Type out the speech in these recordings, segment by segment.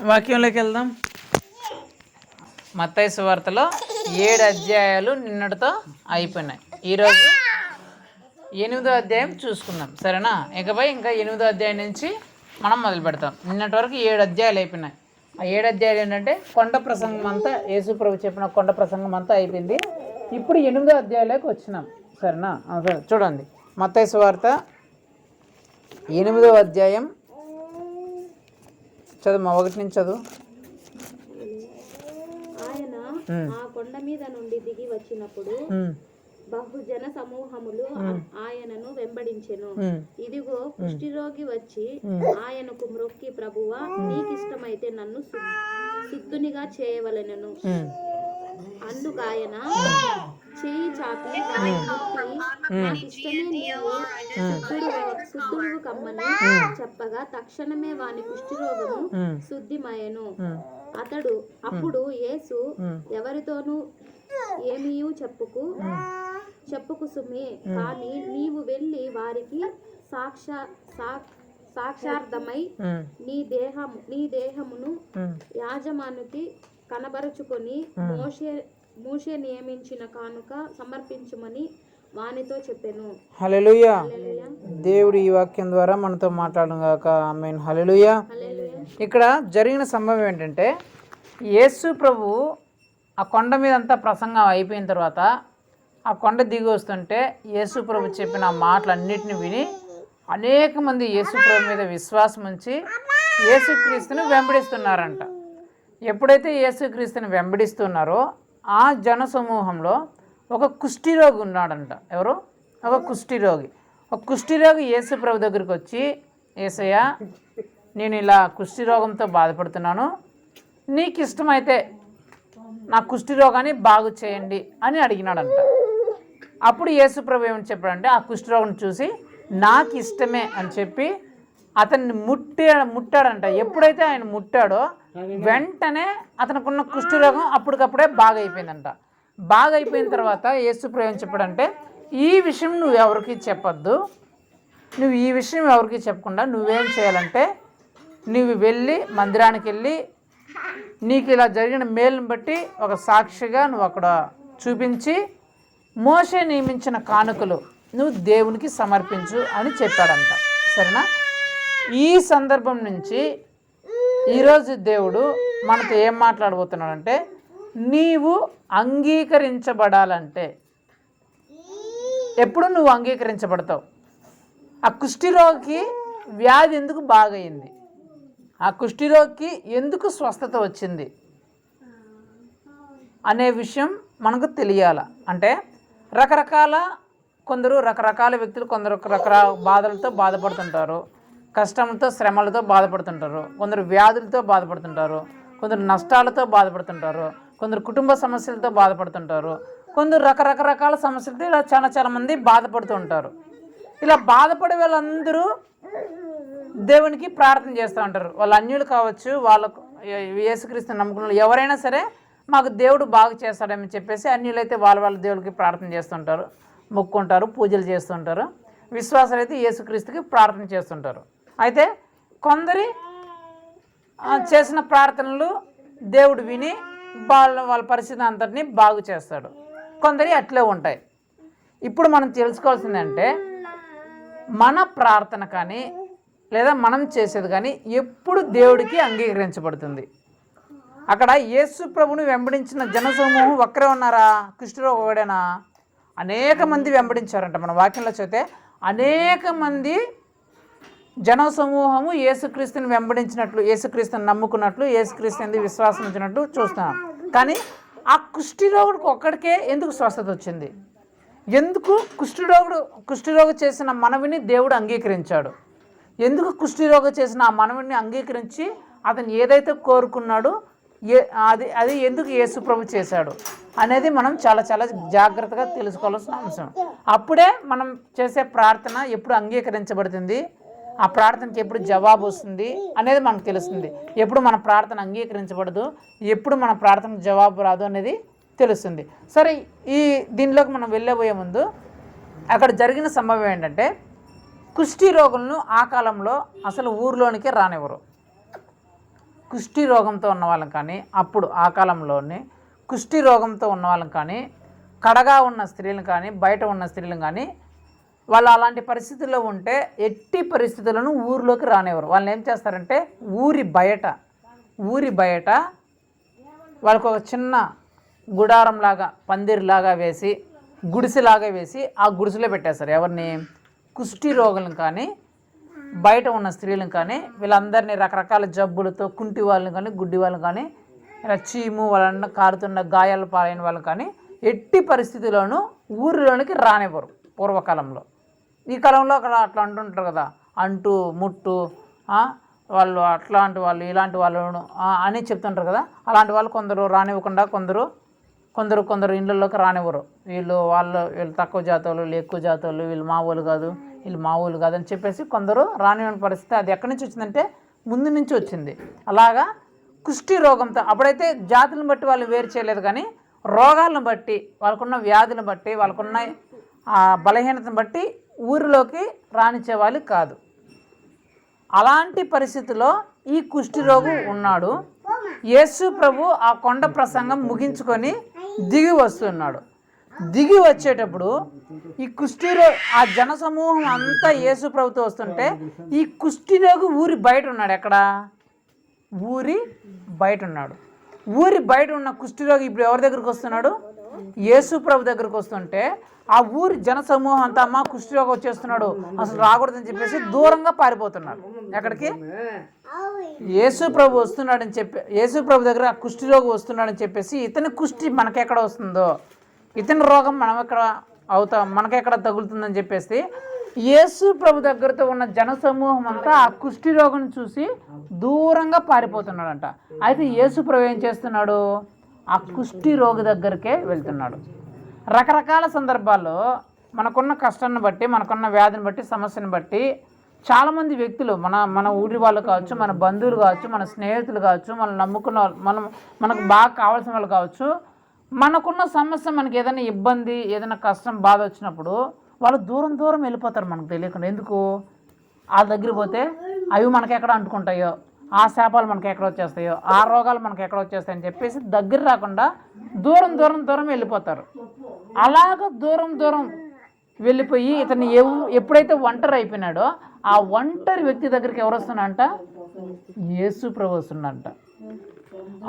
వాక్యంలోకి వెళ్దాం. మత్తయి సువార్తలో 7 అధ్యాయాలు నిన్నటితో అయిపోయినాయి. ఈరోజు 8వ అధ్యాయం చూసుకుందాం, సరేనా? ఇకపై ఇంకా 8వ అధ్యాయం నుంచి మనం మొదలు పెడతాం. నిన్నటి వరకు 7 అధ్యాయాలు అయిపోయినాయి. ఆ 7 అధ్యాయాలు ఏంటంటే కొండ ప్రసంగం అంతా, యేసు ప్రభు చెప్పిన కొండ ప్రసంగం అంతా అయిపోయింది. ఇప్పుడు 8వ అధ్యాయంలోకి వచ్చినాం, సరేనా? చూడండి, మత్తయి సువార్త 8వ అధ్యాయం చదువు, 1 నుంచి చదువు. ఆయన ఆ కొండ మీద నుండి దిగి వచ్చినప్పుడు బహుజన సమూహములు ఆయనను వెంబడించెను. ఇదిగో కుష్ఠరోగి వచ్చి ఆయనకు మ్రొక్కి, ప్రభువా, నీకిష్టమైతే నన్ను శుద్ధునిగా చేయవలెనను. అందుకు ఆయన చేయి చాపి నాకిష్టమే, నీవు శుద్ధుడు కమ్మని చెప్పగా తక్షణమే వాని కుష్ఠరోగము శుద్ధిమయను. అప్పుడు యేసు, ఎవరితోనూ ఏమీయూ చెప్పుకు సుమి, కానీ నీవు వెళ్ళి వారికి సాక్షార్థమై నీ దేహమును యాజమానుకి కనబరుచుకొని మోషే నియమించిన కానుక సమర్పించుమని వానితో చెప్పెను. హల్లెలూయా. దేవుడు ఈ వాక్యం ద్వారా మనతో మాట్లాడను గాక. ఆమేన్. హల్లెలూయా. ఇక్కడ జరిగిన సంభవం ఏంటంటే, యేసు ప్రభు ఆ కొండ మీద అంతా ప్రసంగం అయిపోయిన తర్వాత ఆ కొండ దిగి వస్తుంటే యేసు ప్రభు చెప్పిన మాటలన్నిటిని విని అనేక మంది యేసు ప్రభు మీద విశ్వాసం ఉంచి యేసుక్రీస్తుని వెంబడిస్తున్నారంట. ఎప్పుడైతే యేసుక్రీస్తుని వెంబడిస్తున్నారో ఆ జన సమూహంలో ఒక కుష్ఠరోగి ఉన్నాడంట. ఎవరు? ఒక కుష్ఠరోగి యేసు ప్రభు దగ్గరికి వచ్చి, యేసయ్య, నేను ఇలా కుష్ఠరోగంతో బాధపడుతున్నాను, నీకు ఇష్టమైతే నా కుష్ఠరోగాన్ని బాగు చేయండి అని అడిగినాడంట. అప్పుడు యేసు ప్రభు ఏమని చెప్పాడంటే, ఆ కుష్ఠరోగిని చూసి నాకు ఇష్టమే అని చెప్పి అతన్ని ముట్టాడంట. ఎప్పుడైతే ఆయన ముట్టాడో వెంటనే అతనుకున్న కుష్ఠరోగం అప్పటికప్పుడే బాగా అయిపోయిందంట. బాగా అయిపోయిన తర్వాత యేసు ప్రభు ఏం చెప్పాడంటే, ఈ విషయం నువ్వు ఎవరికి చెప్పొద్దు, నువ్వు ఈ విషయం ఎవరికి చెప్పకుండా నువ్వేం చేయాలంటే, నువ్వు వెళ్ళి మందిరానికి వెళ్ళి నీకు ఇలా జరిగిన మేలుని బట్టి ఒక సాక్షిగా నువ్వు అక్కడ చూపించి మోషే నియమించిన కానుకలు నువ్వు దేవునికి సమర్పించు అని చెప్పాడంట, సరేనా? ఈ సందర్భం నుంచి ఈరోజు దేవుడు మనతో ఏం మాట్లాడబోతున్నాడంటే, నీవు అంగీకరించబడాలంటే ఎప్పుడు నువ్వు అంగీకరించబడతావు? ఆ కుష్ఠరోగికి వ్యాధి ఎందుకు బాగయింది? ఆ కుష్ఠరోగికి ఎందుకు స్వస్థత వచ్చింది అనే విషయం మనకు తెలియాల. అంటే కొందరు రకరకాల వ్యక్తులు కొందరు రకరకాల బాధలతో బాధపడుతుంటారు, కష్టంతో శ్రమలతో బాధపడుతుంటారు, కొందరు వ్యాధులతో బాధపడుతుంటారు, కొందరు నష్టాలతో బాధపడుతుంటారు, కొందరు కుటుంబ సమస్యలతో బాధపడుతుంటారు, కొందరు రకరకాల సమస్యలతో ఇలా చాలా మంది బాధపడుతూ ఉంటారు. ఇలా బాధపడే వాళ్ళందరూ దేవునికి ప్రార్థన చేస్తూ ఉంటారు. వాళ్ళు అన్యులు కావచ్చు, వాళ్ళకు యేసుక్రీస్తు నమ్ముకున్న ఎవరైనా సరే మాకు దేవుడు బాగు చేస్తాడని చెప్పేసి అన్యులైతే వాళ్ళ దేవుడికి ప్రార్థన చేస్తుంటారు, మొక్కుంటారు, పూజలు చేస్తుంటారు. విశ్వాసాలు అయితే యేసుక్రీస్తుకి ప్రార్థన చేస్తుంటారు. అయితే కొందరి చేసిన ప్రార్థనలు దేవుడు విని వాళ్ళ పరిస్థితి అంతటిని బాగు చేస్తాడు. కొందరి అట్లే ఉంటాయి. ఇప్పుడు మనం తెలుసుకోవాల్సిందంటే, మన ప్రార్థన కానీ లేదా మనం చేసేది కానీ ఎప్పుడు దేవుడికి అంగీకరించబడుతుంది? అక్కడ యేసు ప్రభుని వెంబడించిన జనసమూహం ఒక్కరే ఉన్నారా? కుష్ఠరోగి ఒకడేనా? అనేక మంది వెంబడించారంట. మన వాక్యంలో చదివితే అనేక మంది జనసమూహము యేసుక్రీస్తుని వెంబడించినట్లు, యేసుక్రీస్తుని నమ్ముకున్నట్లు, యేసుక్రీస్తుని విశ్వాసం ఉంచినట్లు చూస్తున్నాం. కానీ ఆ కుష్ఠరోగుడికి ఒక్కడికే ఎందుకు స్వస్థత వచ్చింది? ఎందుకు కుష్ఠరోగి చేసిన మనవిని దేవుడు అంగీకరించాడు? ఎందుకు కుష్ఠరోగి చేసిన ఆ మనవిని అంగీకరించి అతను ఏదైతే కోరుకున్నాడో అది ఎందుకు యేసు ప్రభు చేశాడు అనేది మనం చాలా జాగ్రత్తగా తెలుసుకోవాల్సిన అంశం. అప్పుడే మనం చేసే ప్రార్థన ఎప్పుడు అంగీకరించబడుతుంది, ఆ ప్రార్థనకి ఎప్పుడు జవాబు వస్తుంది అనేది మనకు తెలుస్తుంది. ఎప్పుడు మన ప్రార్థన అంగీకరించబడదు, ఎప్పుడు మన ప్రార్థనకు జవాబు రాదు అనేది తెలుస్తుంది. సరే, దీనిలోకి మనం వెళ్ళబోయే ముందు అక్కడ జరిగిన సంభవం ఏంటంటే, కుష్ఠీ రోగులను ఆ కాలంలో అసలు ఊర్లోనికి రానివ్వరు. కుష్టి రోగంతో ఉన్న వాళ్ళని కానీ, అప్పుడు ఆ కాలంలోనే కుష్టి రోగంతో ఉన్న వాళ్ళని కానీ, కడగా ఉన్న స్త్రీలను కానీ, బయట ఉన్న స్త్రీలను కానీ, వాళ్ళు అలాంటి పరిస్థితుల్లో ఉంటే ఎట్టి పరిస్థితులను ఊరిలోకి రానివ్వరు. వాళ్ళని ఏం చేస్తారంటే ఊరి బయట వాళ్ళకు ఒక చిన్న గుడారంలాగా, పందిరిలాగా వేసి, గుడిసెలాగా వేసి ఆ గుడిసెలో పెట్టేస్తారు. ఎవరిని? కుష్టి రోగులను కానీ, బయట ఉన్న స్త్రీలను కానీ, వీళ్ళందరినీ రకరకాల జబ్బులతో కుంటి వాళ్ళని కానీ, గుడ్డి వాళ్ళని కానీ, ఇలా చీము వాళ్ళని కారుతున్న గాయాలు పాలైన వాళ్ళని కానీ ఎట్టి పరిస్థితుల్లోనూ ఊరిలోనికి రానివ్వరు పూర్వకాలంలో. ఈ కాలంలో అక్కడ అట్లా అంటుంటారు కదా, అంటు ముట్టు వాళ్ళు అట్లాంటి వాళ్ళు ఇలాంటి వాళ్ళు అని చెప్తుంటారు కదా. అలాంటి వాళ్ళు కొందరు రానివ్వకుండా కొందరు ఇళ్ళల్లోకి రానివ్వరు. వీళ్ళు తక్కువ జాతోళ్ళు, వీళ్ళు ఎక్కువ జాతోళ్ళు, వీళ్ళు మావోళ్ళు కాదు, వీళ్ళు మావోళ్ళు కాదు అని చెప్పేసి కొందరు రానివ్వని పరిస్థితి. అది ఎక్కడి నుంచి వచ్చిందంటే ముందు నుంచి వచ్చింది. అలాగా కుష్టి రోగంతో అప్పుడైతే జాతులను బట్టి వాళ్ళు వేరు చేయలేదు, కానీ రోగాలను బట్టి, వాళ్ళకున్న వ్యాధులను బట్టి, వాళ్ళకున్న బలహీనతను బట్టి ఊరిలోకి రానిచ్చేవాళ్ళు కాదు. అలాంటి పరిస్థితిలో ఈ కుష్టి రోగి ఉన్నాడు. యేసు ప్రభు ఆ కొండ ప్రసంగం ముగించుకొని దిగి వస్తున్నాడు. దిగి వచ్చేటప్పుడు ఈ ఆ జనసమూహం అంతా యేసు ప్రభుతో వస్తుంటే ఈ కుష్టి రోగి ఊరి బయట ఉన్నాడు. ఎక్కడ? ఊరి బయట ఉన్నాడు. ఊరి బయట ఉన్న కుష్టి రోగి ఇప్పుడు ఎవరి దగ్గరికి వస్తున్నాడు? యేసు ప్రభు దగ్గరికి వస్తుంటే ఆ ఊరి జనసమూహం అంతా అమ్మ కుష్టి రోగి వచ్చేస్తున్నాడు, అసలు రాకూడదని చెప్పేసి దూరంగా పారిపోతున్నాడు. ఎక్కడికి? యేసు ప్రభు వస్తున్నాడని చెప్పి, యేసు ప్రభు దగ్గర ఆ కుష్టి రోగి వస్తున్నాడని చెప్పేసి ఇతని కుష్టి మనకెక్కడ వస్తుందో, ఇతని రోగం మనకెక్కడ తగులుతుందని చెప్పేసి యేసు ప్రభు దగ్గరతో ఉన్న జనసమూహం అంతా ఆ కుష్టి రోగిని చూసి దూరంగా పారిపోతున్నాడంట. అయితే యేసు ప్రభు ఏం చేస్తున్నాడు? ఆ కుష్టి రోగి దగ్గరికే వెళ్తున్నాడు. రకరకాల సందర్భాల్లో మనకున్న కష్టాన్ని బట్టి, మనకున్న వ్యాధిని బట్టి, సమస్యను బట్టి చాలామంది వ్యక్తులు, మన ఊరి వాళ్ళు కావచ్చు, మన బంధువులు కావచ్చు, మన స్నేహితులు కావచ్చు, మనం నమ్ముకున్న మనకు బాగా కావాల్సిన వాళ్ళు కావచ్చు, మనకున్న సమస్య, మనకి ఏదైనా ఇబ్బంది, ఏదైనా కష్టం, బాధ వచ్చినప్పుడు వాళ్ళు దూరం వెళ్ళిపోతారు మనకు తెలియకుండా. ఎందుకు? వాళ్ళ దగ్గర పోతే అవి మనకి ఎక్కడ అంటుకుంటాయో, ఆ శాపాలు మనకి ఎక్కడ వచ్చేస్తాయో, ఆ రోగాలు మనకి ఎక్కడ వచ్చేస్తాయని చెప్పేసి దగ్గర రాకుండా దూరం వెళ్ళిపోతారు. అలాగ దూరం వెళ్ళిపోయి ఇతన్ని ఎప్పుడైతే ఒంటరి అయిపోయినాడో ఆ ఒంటరి వ్యక్తి దగ్గరికి ఎవరు వస్తున్నారంట? యేసు ప్రభు వస్తున్నారంట.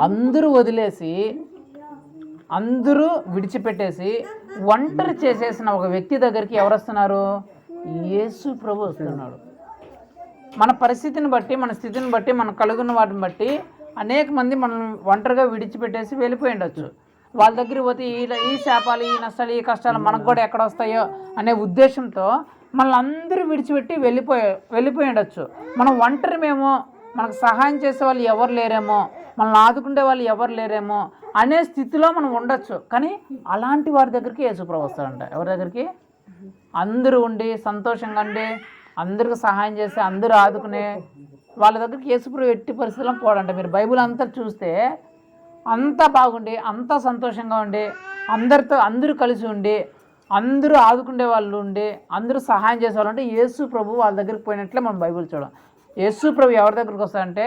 అందరూ వదిలేసి, అందరూ విడిచిపెట్టేసి ఒంటరి చేసేసిన ఒక వ్యక్తి దగ్గరికి ఎవరు వస్తున్నారు? యేసు ప్రభు వస్తున్నాడు. మన పరిస్థితిని బట్టి, మన స్థితిని బట్టి, మనకు కలుగున్న వాటిని బట్టి అనేక మంది మనం ఒంటరిగా విడిచిపెట్టేసి వెళ్ళిపోయి ఉండొచ్చు. వాళ్ళ దగ్గరికి పోతే ఈ శాపాలు, ఈ నష్టాలు, ఈ కష్టాలు మనకు కూడా ఎక్కడ వస్తాయో అనే ఉద్దేశంతో మనల్ని అందరూ విడిచిపెట్టి వెళ్ళిపోయి ఉండొచ్చు. మనం ఒంటరిమేమో, మనకు సహాయం చేసే వాళ్ళు ఎవరు లేరేమో, మనల్ని ఆదుకుంటే వాళ్ళు ఎవరు లేరేమో అనే స్థితిలో మనం ఉండొచ్చు. కానీ అలాంటి వారి దగ్గరికి యేసుప్రభు వస్తాడంట. ఎవరి దగ్గరికి? అందరూ ఉండి సంతోషంగా ఉండి, అందరికి సహాయం చేసి, అందరూ ఆదుకునే వాళ్ళ దగ్గరికి యేసుప్రభు ఎట్టి పరిస్థితుల్లో పోడంట. మీరు బైబిల్ అంతా చూస్తే అంతా బాగుండి, అంతా సంతోషంగా ఉండి, అందరూ కలిసి ఉండి, అందరూ ఆదుకునే వాళ్ళు ఉండి, అందరూ సహాయం చేసేవాళ్ళు అంటే యేసు ప్రభు వాళ్ళ దగ్గరికి పోయినట్లే మనం బైబిల్ చూడం. యేసు ప్రభు ఎవరి దగ్గరికి వస్తారంటే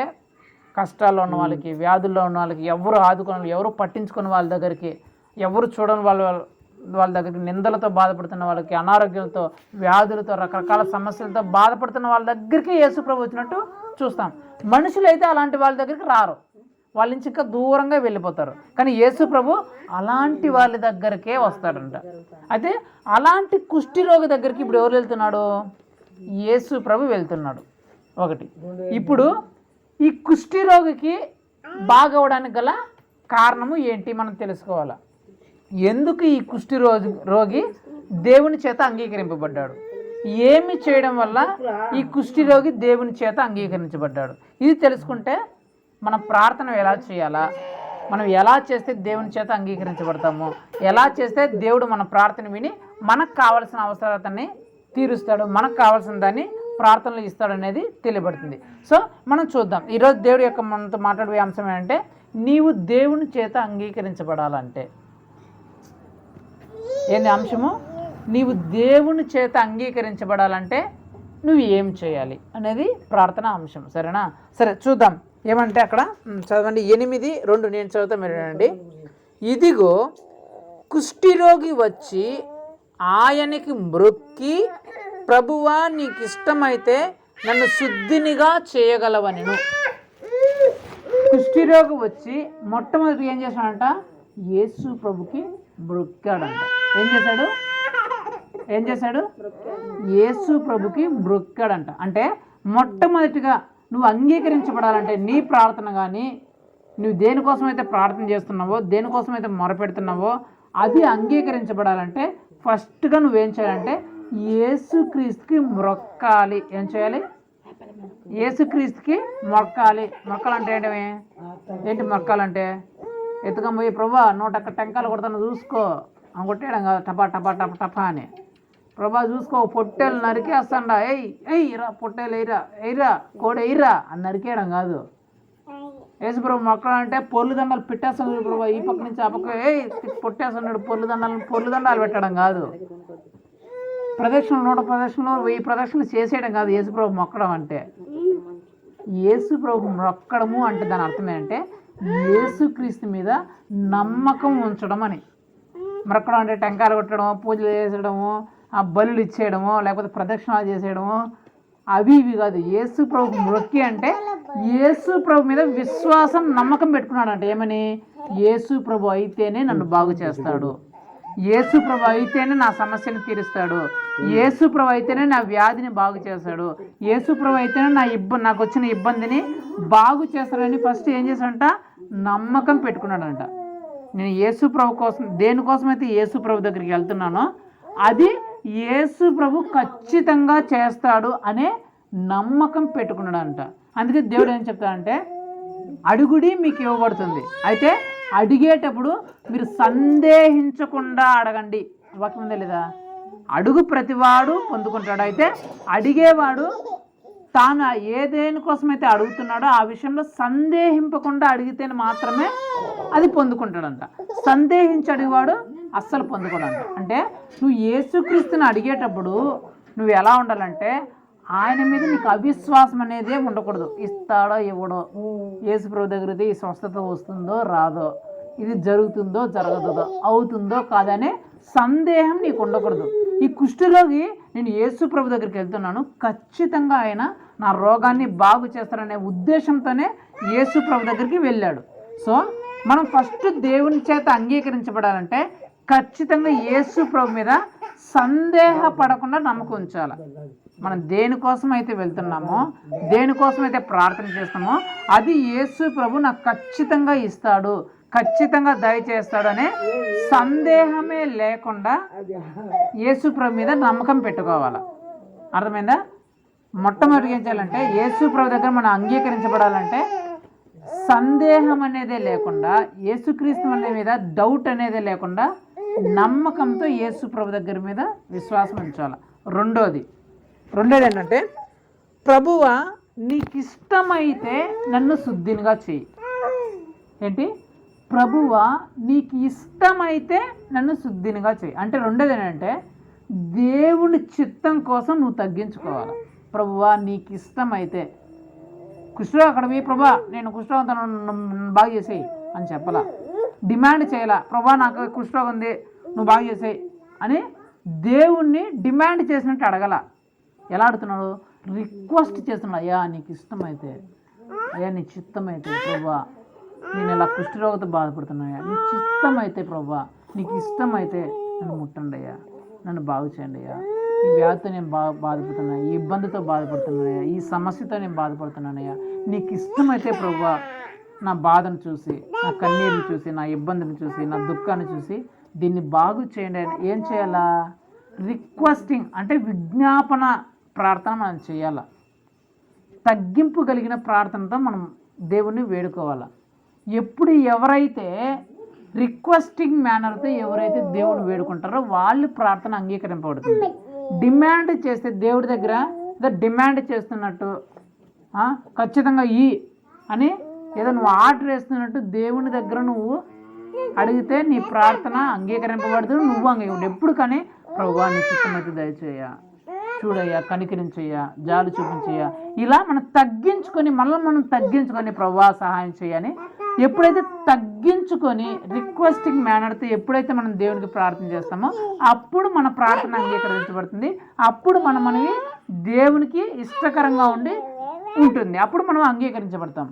కష్టాల్లో ఉన్న వాళ్ళకి, వ్యాధుల్లో ఉన్న వాళ్ళకి, ఎవరు ఆదుకుని, ఎవరు పట్టించుకుని వాళ్ళ దగ్గరికి, ఎవరు చూడని వాళ్ళ దగ్గరికి, నిందలతో బాధపడుతున్న వాళ్ళకి, అనారోగ్యంతో, వ్యాధులతో, రకరకాల సమస్యలతో బాధపడుతున్న వాళ్ళ దగ్గరికి యేసు ప్రభు వచ్చినట్టు చూస్తాం. మనుషులు అయితే అలాంటి వాళ్ళ దగ్గరికి రారు, వాళ్ళ నుంచి ఇంకా దూరంగా వెళ్ళిపోతారు. కానీ యేసు ప్రభు అలాంటి వాళ్ళ దగ్గరికే వస్తాడంట. అయితే అలాంటి కుష్టి రోగి దగ్గరికి ఇప్పుడు ఎవరు వెళ్తున్నాడు? యేసు ప్రభు వెళ్తున్నాడు. ఒకటి. ఇప్పుడు ఈ కుష్టి రోగికి బాగవడానికి గల కారణము ఏంటి మనం తెలుసుకోవాలా. ఎందుకు ఈ కుష్టి రోగి దేవుని చేత అంగీకరింపబడ్డాడు? ఏమి చేయడం వల్ల ఈ కుష్టి రోగి దేవుని చేత అంగీకరించబడ్డాడు? ఇది తెలుసుకుంటే మన ప్రార్థన ఎలా చేయాలా, మనం ఎలా చేస్తే దేవుని చేత అంగీకరించబడతాము, ఎలా చేస్తే దేవుడు మన ప్రార్థన విని మనకు కావాల్సిన అవసరాన్ని తీరుస్తాడు, మనకు కావాల్సిన దాన్ని ప్రార్థనలు ఇస్తాడనేది తెలియబడుతుంది. సో మనం చూద్దాం. ఈరోజు దేవుడు యొక్క మనతో మాట్లాడే అంశం ఏంటంటే, నీవు దేవుని చేత అంగీకరించబడాలంటే ఏంది అంశము? నీవు దేవుని చేత అంగీకరించబడాలంటే నువ్వు ఏం చేయాలి అనేది ప్రార్థన అంశం. సరేనా? సరే చూద్దాం. ఏమంటే అక్కడ చదవండి 8:2 నేను చదువుతా మీరు వినండి. ఇదిగో కుష్ఠిరోగి వచ్చి ఆయనకి మ్రొక్కి, ప్రభువా నీకు ఇష్టమైతే నన్ను శుద్ధినిగా చేయగలవనెను. కుష్ఠిరోగి వచ్చి మొట్టమొదటి ఏం చేశాడంట? యేసు ప్రభుకి మ్రొక్కాడంట. ఏం చేశాడు? యేసు ప్రభుకి మ్రొక్కాడంట. అంటే మొట్టమొదటిగా నువ్వు అంగీకరించబడాలంటే నీ ప్రార్థన కానీ, నువ్వు దేనికోసమైతే ప్రార్థన చేస్తున్నావో, దేనికోసమైతే మొరపెడుతున్నావో అది అంగీకరించబడాలంటే ఫస్ట్గా నువ్వేం చేయాలంటే యేసుక్రీస్తుకి మొక్కాలి. ఏం చేయాలి? యేసుక్రీస్తుకి మొక్కాలి. మొక్కాలంటే ఏంటి? మొక్కాలంటే ఎత్తుకొని పోయి ప్రభా 101 టెంకాయలు కొడతాను చూసుకో అని కొట్టేయడం కాదు, టపా టపా టపా టపా అని. ప్రభా చూసుకో, పొట్టేలు నరికి వస్తాడా, ఎయ్యిరా పొట్టేలు ఎయిరా కోడి ఎయిరా అని నరికేయడం కాదు. యేసు ప్రభు మొక్కాలంటే పొర్లు దండాలు పెట్టేస్తాడు ప్రభా, ఈ పక్క నుంచి ఆ పక్క పొట్టేస్తున్నాడు, పొర్లు దండాలు పెట్టడం కాదు. ప్రదక్షిణలు 100 ప్రదక్షిణలు 1000 ప్రదక్షిణలు చేసేయడం కాదు యేసు ప్రభు మొక్కడం అంటే. యేసు ప్రభు మొక్కడము అంటే దాని అర్థం ఏంటంటే యేసుక్రీస్తు మీద నమ్మకం ఉంచడం అని. మొక్కడం అంటే టెంకాయలు కొట్టడము, పూజలు చేసేయడము, ఆ బలులు ఇచ్చేయడము, లేకపోతే ప్రదక్షిణాలు చేసేయడము అవి ఇవి కాదు. యేసు ప్రభుకు మొక్కి అంటే యేసు ప్రభు మీద విశ్వాసం నమ్మకం పెట్టుకున్నాడంట. ఏమని? యేసు ప్రభు అయితేనే నన్ను బాగు చేస్తాడు, యేసు ప్రభు అయితేనే నా సమస్యను తీరుస్తాడు, యేసు ప్రభు అయితేనే నా వ్యాధిని బాగు చేస్తాడు, యేసు ప్రభు అయితేనే నాకు వచ్చిన ఇబ్బందిని బాగు చేస్తాడని ఫస్ట్ ఏం చేశాడంట? నమ్మకం పెట్టుకున్నాడంట. నేను యేసు ప్రభు కోసం, దేనికోసమైతే యేసు ప్రభు దగ్గరికి వెళ్తున్నానో అది యేసు ప్రభు ఖచ్చితంగా చేస్తాడు అనే నమ్మకం పెట్టుకున్నాడంట. అందుకే దేవుడు ఏం చెప్తాడంటే అడుగుడి మీకు ఇవ్వబడుతుంది, అయితే అడిగేటప్పుడు మీరు సందేహించకుండా అడగండి. వాక్యం ఉందా లేదా? అడుగు ప్రతివాడు పొందుకుంటాడు, అయితే అడిగేవాడు తాను ఏ దేనికోసమైతే అడుగుతున్నాడో ఆ విషయంలో సందేహింపకుండా అడిగితేనే మాత్రమే అది పొందుకుంటాడంట. సందేహించి అడిగేవాడు అస్సలు పొందుకోడంట. అంటే నువ్వు యేసుక్రీస్తుని అడిగేటప్పుడు నువ్వు ఎలా ఉండాలంటే ఆయన మీద నీకు అవిశ్వాసం అనేదే ఉండకూడదు. ఇస్తాడో ఇవ్వడో, యేసు ప్రభు దగ్గరది ఈ స్వస్థత వస్తుందో రాదో, ఇది జరుగుతుందో జరగదో, అవుతుందో కాదనే సందేహం నీకు ఉండకూడదు. ఈ కుష్ఠరోగి నేను యేసు ప్రభు దగ్గరికి వెళ్తున్నాను, ఖచ్చితంగా ఆయన నా రోగాన్ని బాగు చేస్తారనే ఉద్దేశంతోనే యేసు ప్రభు దగ్గరికి వెళ్ళాడు. సో మనం ఫస్ట్ దేవుని చేత అంగీకరించబడాలంటే ఖచ్చితంగా యేసు ప్రభు మీద సందేహపడకుండా నమ్మకం ఉంచాలి. మనం దేనికోసం అయితే వెళ్తున్నామో, దేనికోసమైతే ప్రార్థన చేస్తామో అది యేసు ప్రభు నాకు ఖచ్చితంగా ఇస్తాడు, ఖచ్చితంగా దయచేస్తాడు అనే సందేహమే లేకుండా యేసు ప్రభు మీద నమ్మకం పెట్టుకోవాలి. అర్థమైందా? మొట్టమొదటిగా ఏం చేయాలంటే యేసు ప్రభు దగ్గర మనం అంగీకరించబడాలంటే సందేహం అనేదే లేకుండా, యేసుక్రీస్తు అనే మీద డౌట్ అనేదే లేకుండా నమ్మకంతో యేసు ప్రభు దగ్గర మీద విశ్వాసం ఉంచాలి. రెండోది ఏంటంటే ప్రభువా నీకు ఇష్టమైతే నన్ను శుద్ధినిగా చెయ్యి. ఏంటి? ప్రభువా నీకు ఇష్టమైతే నన్ను శుద్ధినిగా చెయ్యి అంటే రెండోది ఏంటంటే దేవుని చిత్తం కోసం నువ్వు తగ్గించుకోవాలి. ప్రభువా నీకు ఇష్టమైతే, కుష్ఠరోగం అక్కడ పోయి ప్రభా నేను కుష్ఠరోగం బాగా చేసేయి అని చెప్పాలా, డిమాండ్ చేయాలా. ప్రభా నాకు కుష్ఠరోగం ఉంది నువ్వు బాగా చేసేయి అని దేవుణ్ణి డిమాండ్ చేసినట్టు అడగల. ఎలా అడుగుతున్నాడు? రిక్వెస్ట్ చేస్తున్నాడు. అయ్యా నీకు ఇష్టమైతే, అయ్యా నీ చిత్తమైతే ప్రభా నేను ఇలా కుష్ఠరోగంతో బాధపడుతున్నాయా, నీ చిత్తమైతే ప్రభా నీకు ఇష్టమైతే నన్ను ముట్టండి అయ్యా, నన్ను బాగు చేయండి అయ్యా, ఈ వ్యాధితో నేను బాధపడుతున్నా, ఈ ఇబ్బందితో బాధపడుతున్నానయ్యా, ఈ సమస్యతో నేను బాధపడుతున్నానయ్యా, నీకు ఇష్టమైతే ప్రభువా నా బాధను చూసి, నా కన్నీరుని చూసి, నా ఇబ్బందిని చూసి, నా దుఃఖాన్ని చూసి దీన్ని బాగు చేయండి అని ఏం చేయాలా? రిక్వెస్టింగ్ అంటే విజ్ఞాపన ప్రార్థన మనం చేయాల. తగ్గింపు కలిగిన ప్రార్థనతో మనం దేవుణ్ణి వేడుకోవాలి. ఎప్పుడు ఎవరైతే రిక్వెస్టింగ్ మేనర్తో ఎవరైతే దేవుని వేడుకుంటారో వాళ్ళు ప్రార్థన అంగీకరింపబడుతుంది. డిమాండ్ చేస్తే దేవుడి దగ్గర డిమాండ్ చేస్తున్నట్టు ఖచ్చితంగా ఈ అని ఏదో నువ్వు ఆర్డర్ వేస్తున్నట్టు దేవుని దగ్గర నువ్వు అడిగితే నీ ప్రార్థన అంగీకరింపబడుతుంది. నువ్వు ఎప్పుడు కానీ ప్రభువా నీ చిత్తమైతే దయచేయ, చూడయ్యా, కనికరించయ్యా, జాలి చూపించయ్యా, ఇలా మనం తగ్గించుకొని మనం తగ్గించుకొని ప్రభువా సహాయం చేయని ఎప్పుడైతే తగ్గించుకొని రిక్వెస్టింగ్ మేనర్తో ఎప్పుడైతే మనం దేవునికి ప్రార్థన చేస్తామో అప్పుడు మన ప్రార్థన అంగీకరించబడుతుంది. అప్పుడు మనవి దేవునికి ఇష్టకరంగా ఉంటుంది. అప్పుడు మనం అంగీకరించబడతాం.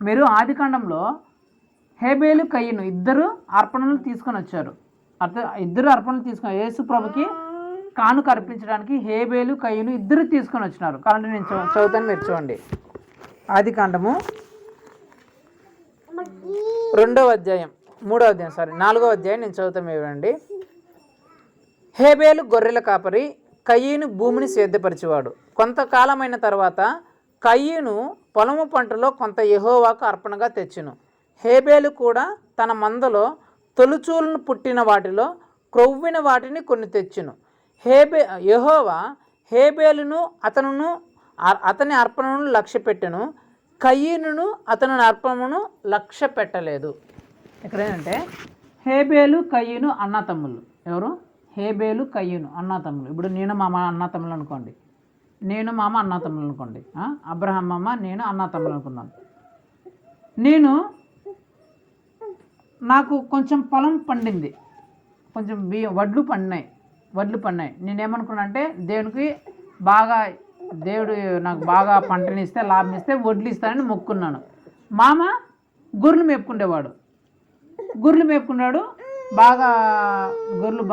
మీరు ఆదికాండంలో హేబేలు కయ్యను ఇద్దరు అర్పణలు తీసుకొని వచ్చారు. ఇద్దరు అర్పణలు తీసుకొని యేసు ప్రభుకి కానుక అర్పించడానికి హేబేలు కయ్యను ఇద్దరు తీసుకొని వచ్చినారు. కాబట్టి నేను చదువుతాను, మీరు చూడండి. ఆదికాండము 4వ అధ్యాయం నేను చదువుతాను, ఇవ్వండి. హేబేలు గొర్రెల కాపరి, కయ్యను భూమిని సేద్యపరిచేవాడు. కొంతకాలమైన తర్వాత కయ్యను పొలము పంటలో కొంత యెహోవాకు అర్పణగా తెచ్చును. హేబేలు కూడా తన మందలో తొలుచూలను పుట్టిన వాటిలో క్రొవ్విన వాటిని కొన్ని తెచ్చును. యెహోవా హేబేలును అతని అర్పణను లక్ష్యపెట్టెను, కయ్యనును అతని అర్పణను లక్ష్య పెట్టలేదు. ఇక్కడ ఏంటంటే హేబేలు కయ్యను అన్నతమ్ములు. ఎవరు? హేబేలు కయ్యను అన్నతమ్ములు. ఇప్పుడు నేను మామ అన్నతమ్ములు అనుకోండి, అబ్రహాం మామ నేను అన్నతమ్ములు అనుకున్నాను. నాకు కొంచెం పొలం పండింది, కొంచెం వడ్లు పడినాయి. నేనేమనుకున్నా అంటే దేవుడు నాకు బాగా పంటని ఇస్తే, లాభం ఇస్తే వడ్లు ఇస్తానని మొక్కున్నాను. మామ గొర్రెలు మేపుకున్నాడు. గొర్రెలు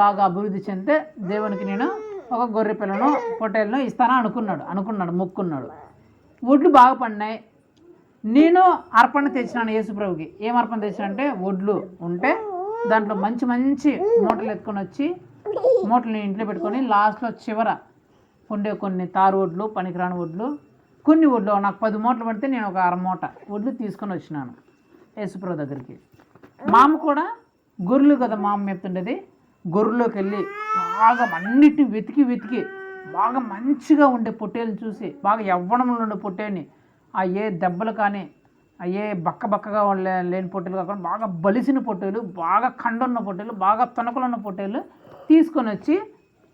బాగా అభివృద్ధి చెందితే దేవునికి నేను ఒక గొర్రె పిల్లను పొట్టేలను ఇస్తానని అనుకున్నాడు, మొక్కున్నాడు. వడ్లు బాగా పడినాయి. నేను అర్పణ తెచ్చినాను యేసుప్రభుకి. ఏం అర్పణ తెచ్చినంటే వడ్లు ఉంటే దాంట్లో మంచి మూటలు ఎత్తుకొని వచ్చి మూటలు ఇంట్లో పెట్టుకొని లాస్ట్లో చివర ఉండే కొన్ని తారు వడ్లు, పనికిరాని వడ్లు, కొన్ని వడ్లు నాకు 10 మూటలు పడితే నేను ఒక 1/2 మూట వడ్లు తీసుకొని వచ్చినాను యేసుప్రభు దగ్గరికి. మామ కూడా గొర్రెలు కదా మామ మేపుతుండేది. గొర్రెలోకి వెళ్ళి బాగా అన్నిటిని వెతికి బాగా మంచిగా ఉండే పొట్టేలు చూసి, బాగా యవ్వనంలో ఉండే పొట్టేని, ఏ దెబ్బలు కానీ ఏ బక్కగా లేని పొట్టేలు కాకుండా బాగా బలిసిన పొట్టేలు, బాగా కండున్న పొట్టేలు, బాగా తొనకలున్న పొట్టేలు తీసుకొని వచ్చి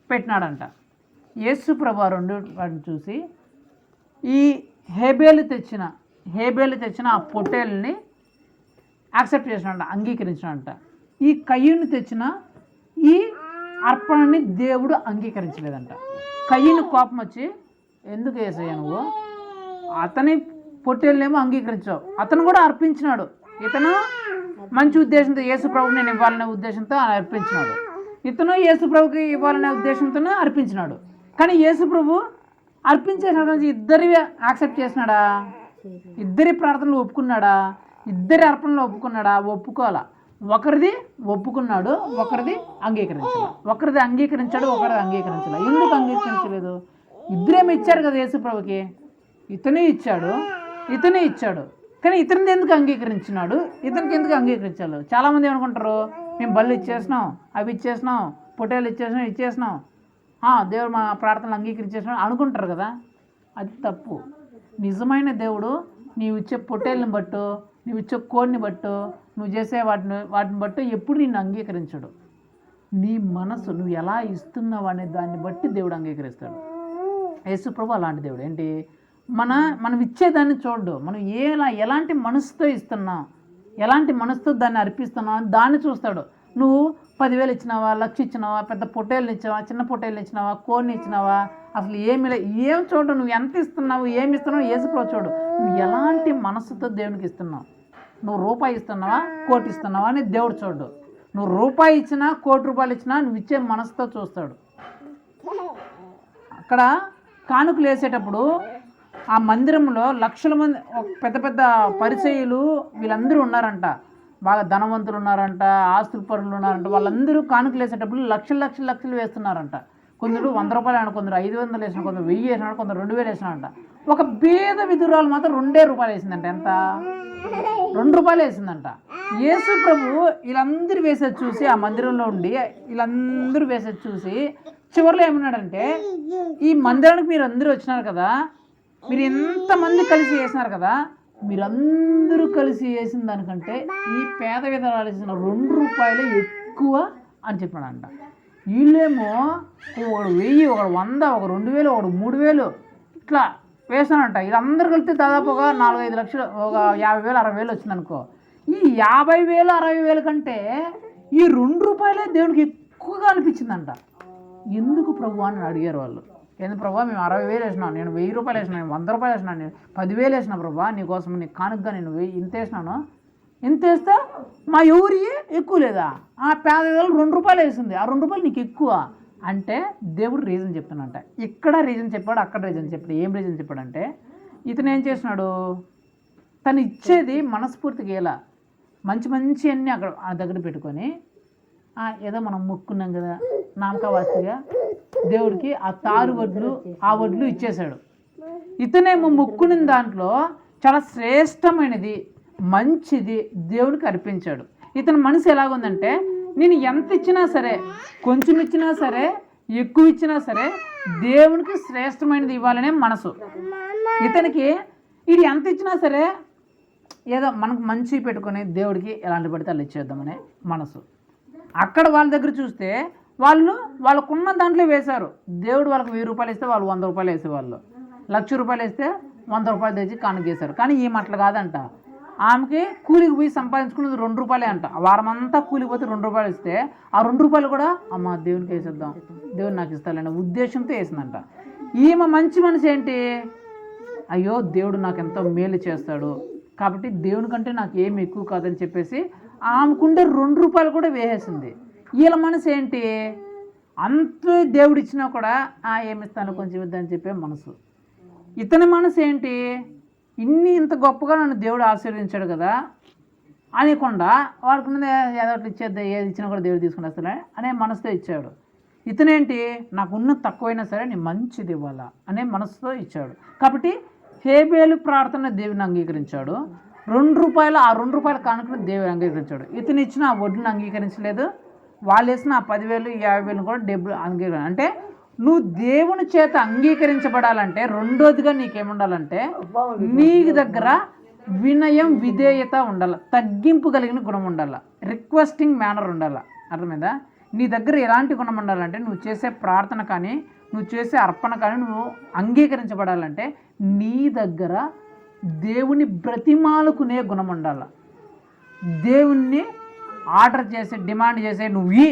పెట్టినాడంట. యేసు ప్రభు వాటిని చూసి ఈ హేబేలు తెచ్చిన ఆ పొట్టేల్ని యాక్సెప్ట్ చేసినాడంట, అంగీకరించినాడంట. ఈ కయ్యను తెచ్చిన ఈ అర్పణని దేవుడు అంగీకరించలేదంట. కయ్యను కోపం వచ్చి, ఎందుకు యేసయ్య నువ్వు అతని పొట్టేళ్ళనేమో అంగీకరించావు, అతను కూడా అర్పించినాడు. ఇతను మంచి ఉద్దేశంతో యేసు ప్రభుకి నేను ఇవ్వాలనే ఉద్దేశంతో అర్పించినాడు, ఇతను యేసు ప్రభుకి ఇవ్వాలనే ఉద్దేశంతోనే అర్పించినాడు. కానీ యేసు ప్రభు అర్పించేసిన ఇద్దరి యాక్సెప్ట్ చేసినాడా? ఇద్దరి ప్రార్థనలు ఒప్పుకున్నాడా? ఇద్దరి అర్పణలు ఒప్పుకోవాలా? ఒకరిది ఒప్పుకున్నాడు, ఒకరిది అంగీకరించాలి. ఒకరిది అంగీకరించాడు, ఒకరిది అంగీకరించాలి. ఎందుకు అంగీకరించలేదు? ఇద్దరేమో ఇచ్చారు కదా యేసు ప్రభుకి. ఇతనే ఇచ్చాడు కానీ ఇతనిది ఎందుకు అంగీకరించినాడు? ఇతనికి ఎందుకు అంగీకరించాలి? చాలామంది ఏమనుకుంటారు, మేము బళ్ళు ఇచ్చేసినాం, అవి ఇచ్చేసినాం, పొట్టేలు ఇచ్చేసినాం, దేవుడు మా ప్రార్థనలు అంగీకరించేసినాడు అనుకుంటారు కదా. అది తప్పు. నిజమైన దేవుడు నీవు ఇచ్చే పొట్టేళ్ళని బట్టు, నువ్వు ఇచ్చే కోడిని బట్టు, నువ్వు చేసే వాటిని బట్టు ఎప్పుడు నిన్ను అంగీకరించడు. నీ మనసు నువ్వు ఎలా ఇస్తున్నావు అనే దాన్ని బట్టి దేవుడు అంగీకరిస్తాడు. యేసు ప్రభు అలాంటి దేవుడు. ఏంటి, మనం ఇచ్చేదాన్ని చూడ్డు, మనం ఎలాంటి మనసుతో ఇస్తున్నాం, ఎలాంటి మనసుతో దాన్ని అర్పిస్తున్నావు అని దాన్ని చూస్తాడు. నువ్వు 10,000 ఇచ్చినావా, 1,00,000 ఇచ్చినావా, పెద్ద పొట్టేళ్ళని ఇచ్చావా, చిన్న పొట్టేళ్ళని ఇచ్చినావా, కోడిని ఇచ్చినావా, అసలు ఏం చూడు, నువ్వు ఎంత ఇస్తున్నావు, ఏమి ఇస్తున్నావు యేసు ప్రభు చూడు. నువ్వు ఎలాంటి మనసుతో దేవునికి ఇస్తున్నావు. నువ్వు రూపాయి ఇస్తున్నావా, 1,00,000 ఇస్తున్నావా అని దేవుడు చూడు. నువ్వు రూపాయి ఇచ్చినా, 1,00,000 రూపాయలు ఇచ్చినా నువ్వు ఇచ్చే మనసుతో చూస్తాడు. అక్కడ కానుకలు వేసేటప్పుడు ఆ మందిరంలో లక్షల మంది పెద్ద పెద్ద పరిచయులు వీళ్ళందరూ ఉన్నారంట, బాగా ధనవంతులు ఉన్నారంట, ఆస్తుల పరులు ఉన్నారంట. వాళ్ళందరూ కానుకలు వేసేటప్పుడు లక్షలు వేస్తున్నారంట. కొందరు 100 రూపాయలు, కొందరు 500 వేసిన, కొందరు 1000 వేసినాడు, కొందరు 2000 వేసినాడంట. ఒక పేద విధురాలు మాత్రం 2 రూపాయలు వేసిందంట. ఎంత? 2 రూపాయలు వేసిందంట. యేసు ప్రభు వీళ్ళందరూ వేసేది చూసి, ఆ మందిరంలో ఉండి వీళ్ళందరూ వేసేది చూసి చివరిలో ఏమన్నాడంటే, ఈ మందిరానికి మీరు అందరూ వచ్చినారు కదా, మీరు ఎంతమంది కలిసి వేసినారు కదా, మీరందరూ కలిసి వేసిన దానికంటే ఈ పేద విధరాలు వేసిన 2 రూపాయలే ఎక్కువ అని చెప్పాడంట. వీళ్ళేమో ఒకడు 1000, ఒకడు 100, ఒకడు 2000, ఒకడు 3000 ఇట్లా వేసానంట. వీళ్ళందరూ కలిపితే దాదాపుగా 4-5 లక్షలు, ఒక 50,000 60,000 వచ్చిందనుకో. ఈ 50,000 60,000 కంటే ఈ 2 రూపాయలే దేవునికి ఎక్కువగా అనిపించిందంట. ఎందుకు ప్రభు అని అడిగారు వాళ్ళు. ఎందుకు ప్రభా, మేము 60,000 వేసినాను, నేను 1000 రూపాయలు వేసినాను, నేను 100 రూపాయలు వేసినాను, నేను 10,000 వేసిన ప్రభా, నీకోసం నీ కానుకగా నేను ఇంత వేసినాను. ఇంత వేస్తే మా ఎవరి ఎక్కువ లేదా? ఆ పేదవాళ్ళు 2 రూపాయలు వేసింది, ఆ 2 రూపాయలు నీకు ఎక్కువ అంటే దేవుడు రీజన్ చెప్తానంట. ఇక్కడ రీజన్ చెప్పాడు, అక్కడ రీజన్ చెప్పాడు. ఏం రీజన్ చెప్పాడంటే, ఇతను ఏం చేసినాడు, తను ఇచ్చేది మనస్ఫూర్తిగా ఎలా మంచి మంచి అన్నీ అక్కడ ఆ దగ్గర పెట్టుకొని ఏదో మనం మొక్కున్నాం కదా నామకావాస్తిగా దేవుడికి ఆ తారు వడ్లు ఇచ్చేశాడు. ఇతనేమో మొక్కుని దాంట్లో చాలా శ్రేష్టమైనది మంచిది దేవుడికి అర్పించాడు. ఇతని మనసు ఎలాగుందంటే, నేను ఎంత ఇచ్చినా సరే, కొంచెం ఇచ్చినా సరే, ఎక్కువ ఇచ్చినా సరే దేవునికి శ్రేష్టమైనది ఇవ్వాలనే మనసు. ఇతనికి ఇది ఎంత ఇచ్చినా సరే ఏదో మనకు మంచి పెట్టుకొని దేవుడికి ఎలాంటి పడితే అలా ఇచ్చేద్దామనే మనసు. అక్కడ వాళ్ళ దగ్గర చూస్తే వాళ్ళకున్న దాంట్లో వేశారు. దేవుడు వాళ్ళకి 1000 రూపాయలు ఇస్తే వాళ్ళు 100 రూపాయలు వేసేవాళ్ళు, 1,00,000 రూపాయలు వేస్తే 100 రూపాయలు తెచ్చి కానుక చేశారు. కానీ ఈ అట్లా కాదంట. ఆమెకి కూలికి పోయి సంపాదించుకున్నది 2 రూపాయలే అంట. వారం అంతా కూలికి పోతే 2 రూపాయలు ఇస్తే ఆ 2 రూపాయలు కూడా అమ్మ దేవునికి వేసేద్దాం, దేవుడు నాకు ఇస్తాలనే ఉద్దేశంతో వేసిందంట. ఈమె మంచి మనసు ఏంటి, అయ్యో దేవుడు నాకు ఎంతో మేలు చేస్తాడు కాబట్టి దేవుని కంటే నాకు ఏమి ఎక్కువ కాదని చెప్పేసి ఆమెకుండే 2 రూపాయలు కూడా వేసేసింది. వీళ్ళ మనసు ఏంటి, అంత దేవుడు ఇచ్చినా కూడా ఏమిస్తాను కొంచెం ఇద్దని చెప్పే మనసు. ఇతని మనసు ఏంటి, ఇంత గొప్పగా నన్ను దేవుడు ఆశీర్వదించాడు కదా అనకుండా వాడికి ఏదో ఇచ్చేద్దా, ఏది ఇచ్చినా కూడా దేవుడు తీసుకుని వస్తాడే అనే మనసుతో ఇచ్చాడు. ఇతనేంటి, నాకున్న తక్కువైనా సరే నేను మంచిది ఇవ్వాలా అనే మనసుతో ఇచ్చాడు. కాబట్టి హేబేలు ప్రార్థన దేవుని అంగీకరించాడు. 2 రూపాయలు ఆ 2 రూపాయల కానుకను దేవుడు అంగీకరించాడు. ఇతను ఇచ్చిన ఆ వడ్డును అంగీకరించలేదు. వాళ్ళు వేసిన ఆ 10,000 50,000 కూడా డబ్బులు అంగీకరించాడు. అంటే నువ్వు దేవుని చేత అంగీకరించబడాలంటే రెండోదిగా నీకేముండాలంటే నీ దగ్గర వినయం విధేయత ఉండాలి, తగ్గింపు కలిగిన గుణం ఉండాలి, రిక్వెస్టింగ్ మేనర్ ఉండాలి. అర్థమైందా? నీ దగ్గర ఎలాంటి గుణం ఉండాలంటే నువ్వు చేసే ప్రార్థన కానీ నువ్వు చేసే అర్పణ కానీ నువ్వు అంగీకరించబడాలంటే నీ దగ్గర దేవుని బ్రతిమాలుకునే గుణం ఉండాలి. దేవుణ్ణి ఆర్డర్ చేసే డిమాండ్ చేసే నువ్వు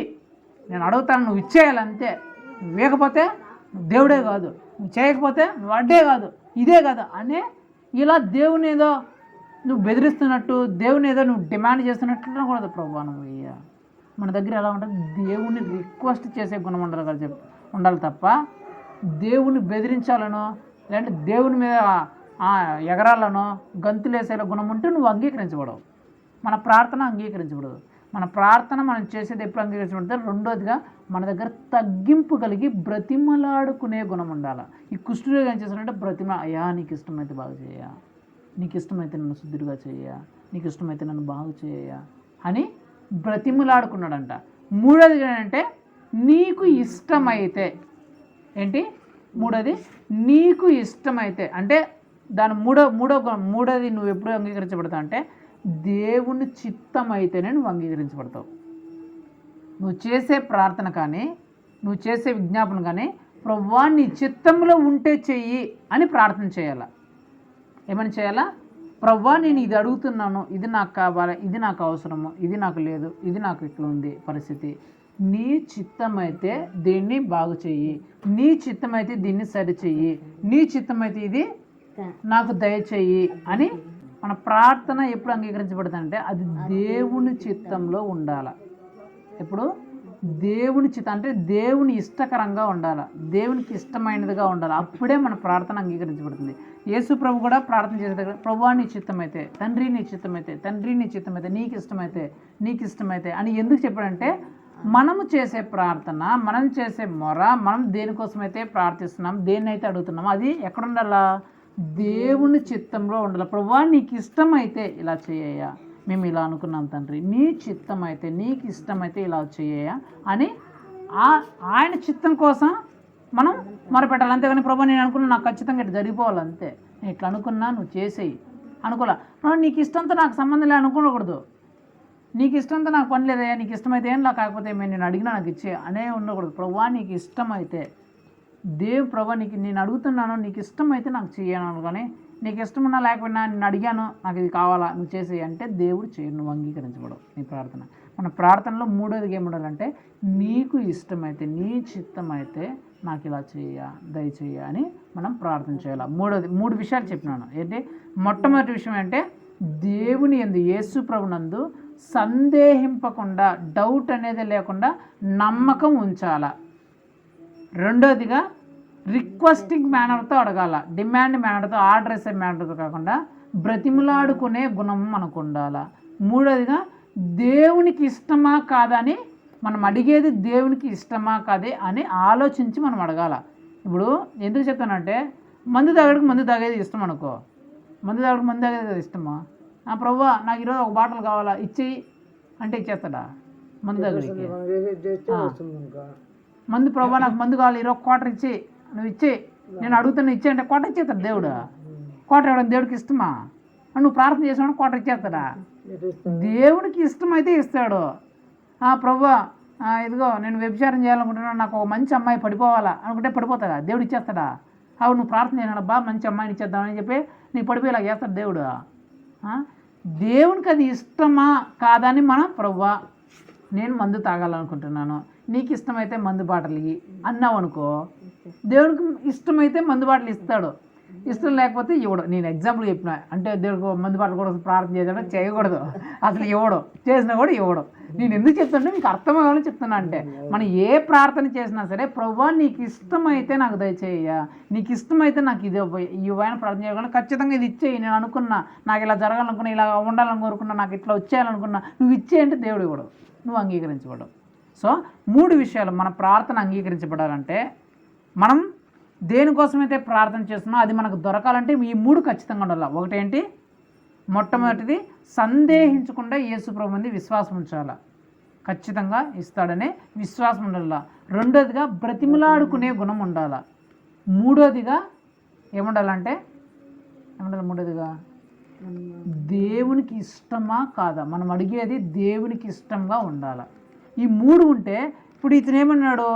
నేను అడుగుతాను నువ్వు ఇచ్చేయాలి అంతే. నువ్వు వేయకపోతే నువ్వు దేవుడే కాదు, నువ్వు చేయకపోతే నువ్వు అడ్డే కాదు, ఇదే కాదు అనే ఇలా దేవుని ఏదో నువ్వు బెదిరిస్తున్నట్టు, దేవుని ఏదో నువ్వు డిమాండ్ చేస్తున్నట్టు కూడా ప్రభు నువ్వు మన దగ్గర ఎలా ఉంటుంది, దేవుని రిక్వెస్ట్ చేసే గుణం ఉండాలి కదా ఉండాలి తప్ప దేవుని బెదిరించాలనో లేదంటే దేవుని మీద ఎగరాలనో గంతులేసేలా గుణం ఉంటే నువ్వు అంగీకరించబడవు. మన ప్రార్థన అంగీకరించబడదు. మన ప్రార్థన మనం చేసేది ఎప్పుడు అంగీకరించబడితే రెండోదిగా మన దగ్గర తగ్గింపు కలిగి బ్రతిమలాడుకునే గుణం ఉండాలి. ఈ కుష్ఠరోగి ఏం చేస్తాడంటే అయ్యా నీకు ఇష్టమైతే బాగు చేయ, నీకు ఇష్టమైతే నన్ను శుద్ధుడిగా చేయ, నీకు ఇష్టమైతే నన్ను బాగు చేయ అని బ్రతిమలాడుకున్నాడంట. మూడోది ఏంటంటే నీకు ఇష్టమైతే ఏంటి, మూడోది నీకు ఇష్టమైతే అంటే దాని మూడోది నువ్వు ఎప్పుడు అంగీకరించబడతావు అంటే దేవుని చిత్తం అయితేనే నువ్వు అంగీకరించబడతావు. నువ్వు చేసే ప్రార్థన కానీ నువ్వు చేసే విజ్ఞాపన కానీ ప్రభువా నీ చిత్తంలో ఉంటే చెయ్యి అని ప్రార్థన చేయాలా. ఏమని చేయాలా? ప్రభువా నేను ఇది అడుగుతున్నాను, ఇది నాకు కావాలి, ఇది నాకు అవసరము, ఇది నాకు లేదు, ఇది నాకు ఇట్లా ఉంది పరిస్థితి, నీ చిత్తమైతే దీన్ని బాగు చెయ్యి, నీ చిత్తమైతే దీన్ని సరి చెయ్యి, నీ చిత్తమైతే ఇది నాకు దయచేయి అని మన ప్రార్థన ఎప్పుడు అంగీకరించబడుతుందంటే అది దేవుని చిత్తంలో ఉండాలి. ఎప్పుడు దేవుని చిత్తం అంటే దేవుని ఇష్టకరంగా ఉండాలి, దేవునికి ఇష్టమైనదిగా ఉండాలి. అప్పుడే మన ప్రార్థన అంగీకరించబడుతుంది. యేసు ప్రభు కూడా ప్రార్థన చేసే దగ్గర ప్రభువా నీ చిత్తమైతే, తండ్రి నీ చిత్తమైతే, తండ్రి నీ చిత్తమైతే, నీకు ఇష్టమైతే అని ఎందుకు చెప్పాడంటే మనము చేసే ప్రార్థన, మనం చేసే మొర, మనం దేనికోసమైతే ప్రార్థిస్తున్నాం, దేన్నైతే అడుగుతున్నామో అది ఎక్కడ ఉండాలా? దేవుని చిత్తంలో ఉండాలి. ప్రభువా నీకు ఇష్టమైతే ఇలా చేయ, మేము ఇలా అనుకున్నాం తండ్రి, నీ చిత్తం అయితే, నీకు ఇష్టమైతే ఇలా చేయ అని ఆయన చిత్తం కోసం మనం మొరపెట్టాలి. అంతేగాని ప్రభు నేను అనుకున్నా నాకు ఖచ్చితంగా ఇట్లా జరిగిపోవాలి అంతే, నేను ఇట్లా అనుకున్నా నువ్వు చేసేయి అనుకోలే, నీకు ఇష్టంతో నాకు సంబంధం లేదు అనుకోకూడదు. నీకు ఇష్టంతో నాకు పని లేదయ్యా, నీకు ఇష్టమైతే ఏం లా, కాకపోతే నేను అడిగినా నాకు ఇచ్చే అనే ఉండకూడదు. ప్రభువా నీకు ఇష్టమైతే, ప్రభా నేను అడుగుతున్నాను, నీకు ఇష్టమైతే నాకు చేయను, కానీ నీకు ఇష్టమున్నా లేకపోయినా నేను అడిగాను, నాకు ఇది కావాలా, నువ్వు చేసేయి అంటే దేవుడు చేయను, నువ్వు అంగీకరించబడవు నీ ప్రార్థన. మన ప్రార్థనలో మూడోదిగా ఏముండాలంటే, నీకు ఇష్టమైతే, నీ చిత్తమైతే నాకు ఇలా దయచేయ అని మనం ప్రార్థన చేయాలి. మూడు విషయాలు చెప్పినాను. ఏంటి? మొట్టమొదటి విషయం అంటే దేవుని యందు, యేసు ప్రభునందు సందేహింపకుండా, డౌట్ అనేది లేకుండా నమ్మకం ఉంచాల. రెండోదిగా రిక్వెస్టింగ్ మేనర్తో అడగాల, డిమాండ్ మేనర్తో, ఆర్డర్ వేసే మేనర్తో కాకుండా బ్రతిమలాడుకునే గుణం మనకు ఉండాల. మూడోదిగా దేవునికి ఇష్టమా కాదని మనం అడిగేది దేవునికి ఇష్టమా కాదే అని ఆలోచించి మనం అడగాల. ఇప్పుడు ఎందుకు చెప్తానంటే, మందు తాగేది ఇష్టం అనుకో, మందు తాగేది ఇష్టమా? ప్రభువా నాకు ఈరోజు ఒక బాటిల్ కావాలా, ఇచ్చేయి అంటే ఇచ్చేస్తాడా? మందు తాగడికి మందు, ప్రభువా నాకు మందు కావాలి, ఈరోజు క్వార్టర్ ఇచ్చి, నువ్వు ఇచ్చే, నేను అడుగుతున్నా ఇచ్చే అంటే క్వార్టర్ ఇచ్చేస్తాడు దేవుడు. క్వార్టర్ ఇవ్వడం దేవుడికి ఇష్టమా? నువ్వు ప్రార్థన చేసావు క్వార్టర్ ఇచ్చేస్తాడా? దేవుడికి ఇష్టమైతే ఇస్తాడు. ప్రభువా ఇదిగో నేను వ్యభిచారం చేయాలనుకుంటున్నాను, నాకు ఒక మంచి అమ్మాయి పడిపోవాలా అనుకుంటే పడిపోతాడా? దేవుడు ఇచ్చేస్తాడా? నువ్వు ప్రార్థన చేసినాడబ్బా మంచి అమ్మాయిని ఇచ్చేద్దామని చెప్పి నీకు పడిపోయేలా చేస్తాడు దేవుడు. దేవునికి అది ఇష్టమా కాదని మనం, ప్రభువా నేను మందు తాగాలనుకుంటున్నాను, నీకు ఇష్టమైతే మందు బాటలు అన్నావు అనుకో, దేవుడికి ఇష్టమైతే మందు బాటలు ఇస్తాడు, ఇష్టం లేకపోతే ఇవ్వడు. నేను ఎగ్జాంపుల్ చెప్పిన, అంటే దేవుడికి మందు బాటలు కూడా ప్రార్థన చేయాలంటే చేయకూడదు, అసలు ఇవ్వడు, చేసినా కూడా ఇవ్వడు. నేను ఎందుకు చెప్తుంటే మీకు అర్థమయ్యాలని చెప్తున్నా. అంటే మనం ఏ ప్రార్థన చేసినా సరే, ప్రభువా నీకు ఇష్టమైతే నాకు దయచేయ, నీకు ఇష్టమైతే నాకు ఇది ఇవైనా ప్రార్థన చేయకుండా ఖచ్చితంగా ఇది ఇచ్చేయి, నేను అనుకున్నా, నాకు ఇలా జరగాలనుకున్నా, ఇలా ఉండాలని కోరుకున్నా, నాకు ఇట్లా వచ్చేయాలనుకున్నా, నువ్వు ఇచ్చేయంటే దేవుడు ఇవ్వడు, నువ్వు అంగీకరించబడవు. సో 3 విషయాలు మన ప్రార్థన అంగీకరించబడాలంటే, మనం దేనికోసమైతే ప్రార్థన చేస్తున్నామో అది మనకు దొరకాలంటే ఈ 3 ఖచ్చితంగా ఉండాలి. ఒకటేంటి? మొట్టమొదటిది సందేహించకుండా యేసు ప్రభు మంది విశ్వాసం ఉంచాల, ఖచ్చితంగా ఇస్తాడనే విశ్వాసం ఉండాల. రెండోదిగా బ్రతిమలాడుకునే గుణం ఉండాల. మూడోదిగా ఏముండాలంటే మూడోదిగా దేవునికి ఇష్టమా కాదా, మనం అడిగేది దేవునికి ఇష్టంగా ఉండాలి. ఈ 3 ఉంటే, ఇప్పుడు ఇతను ఏమన్నాడు,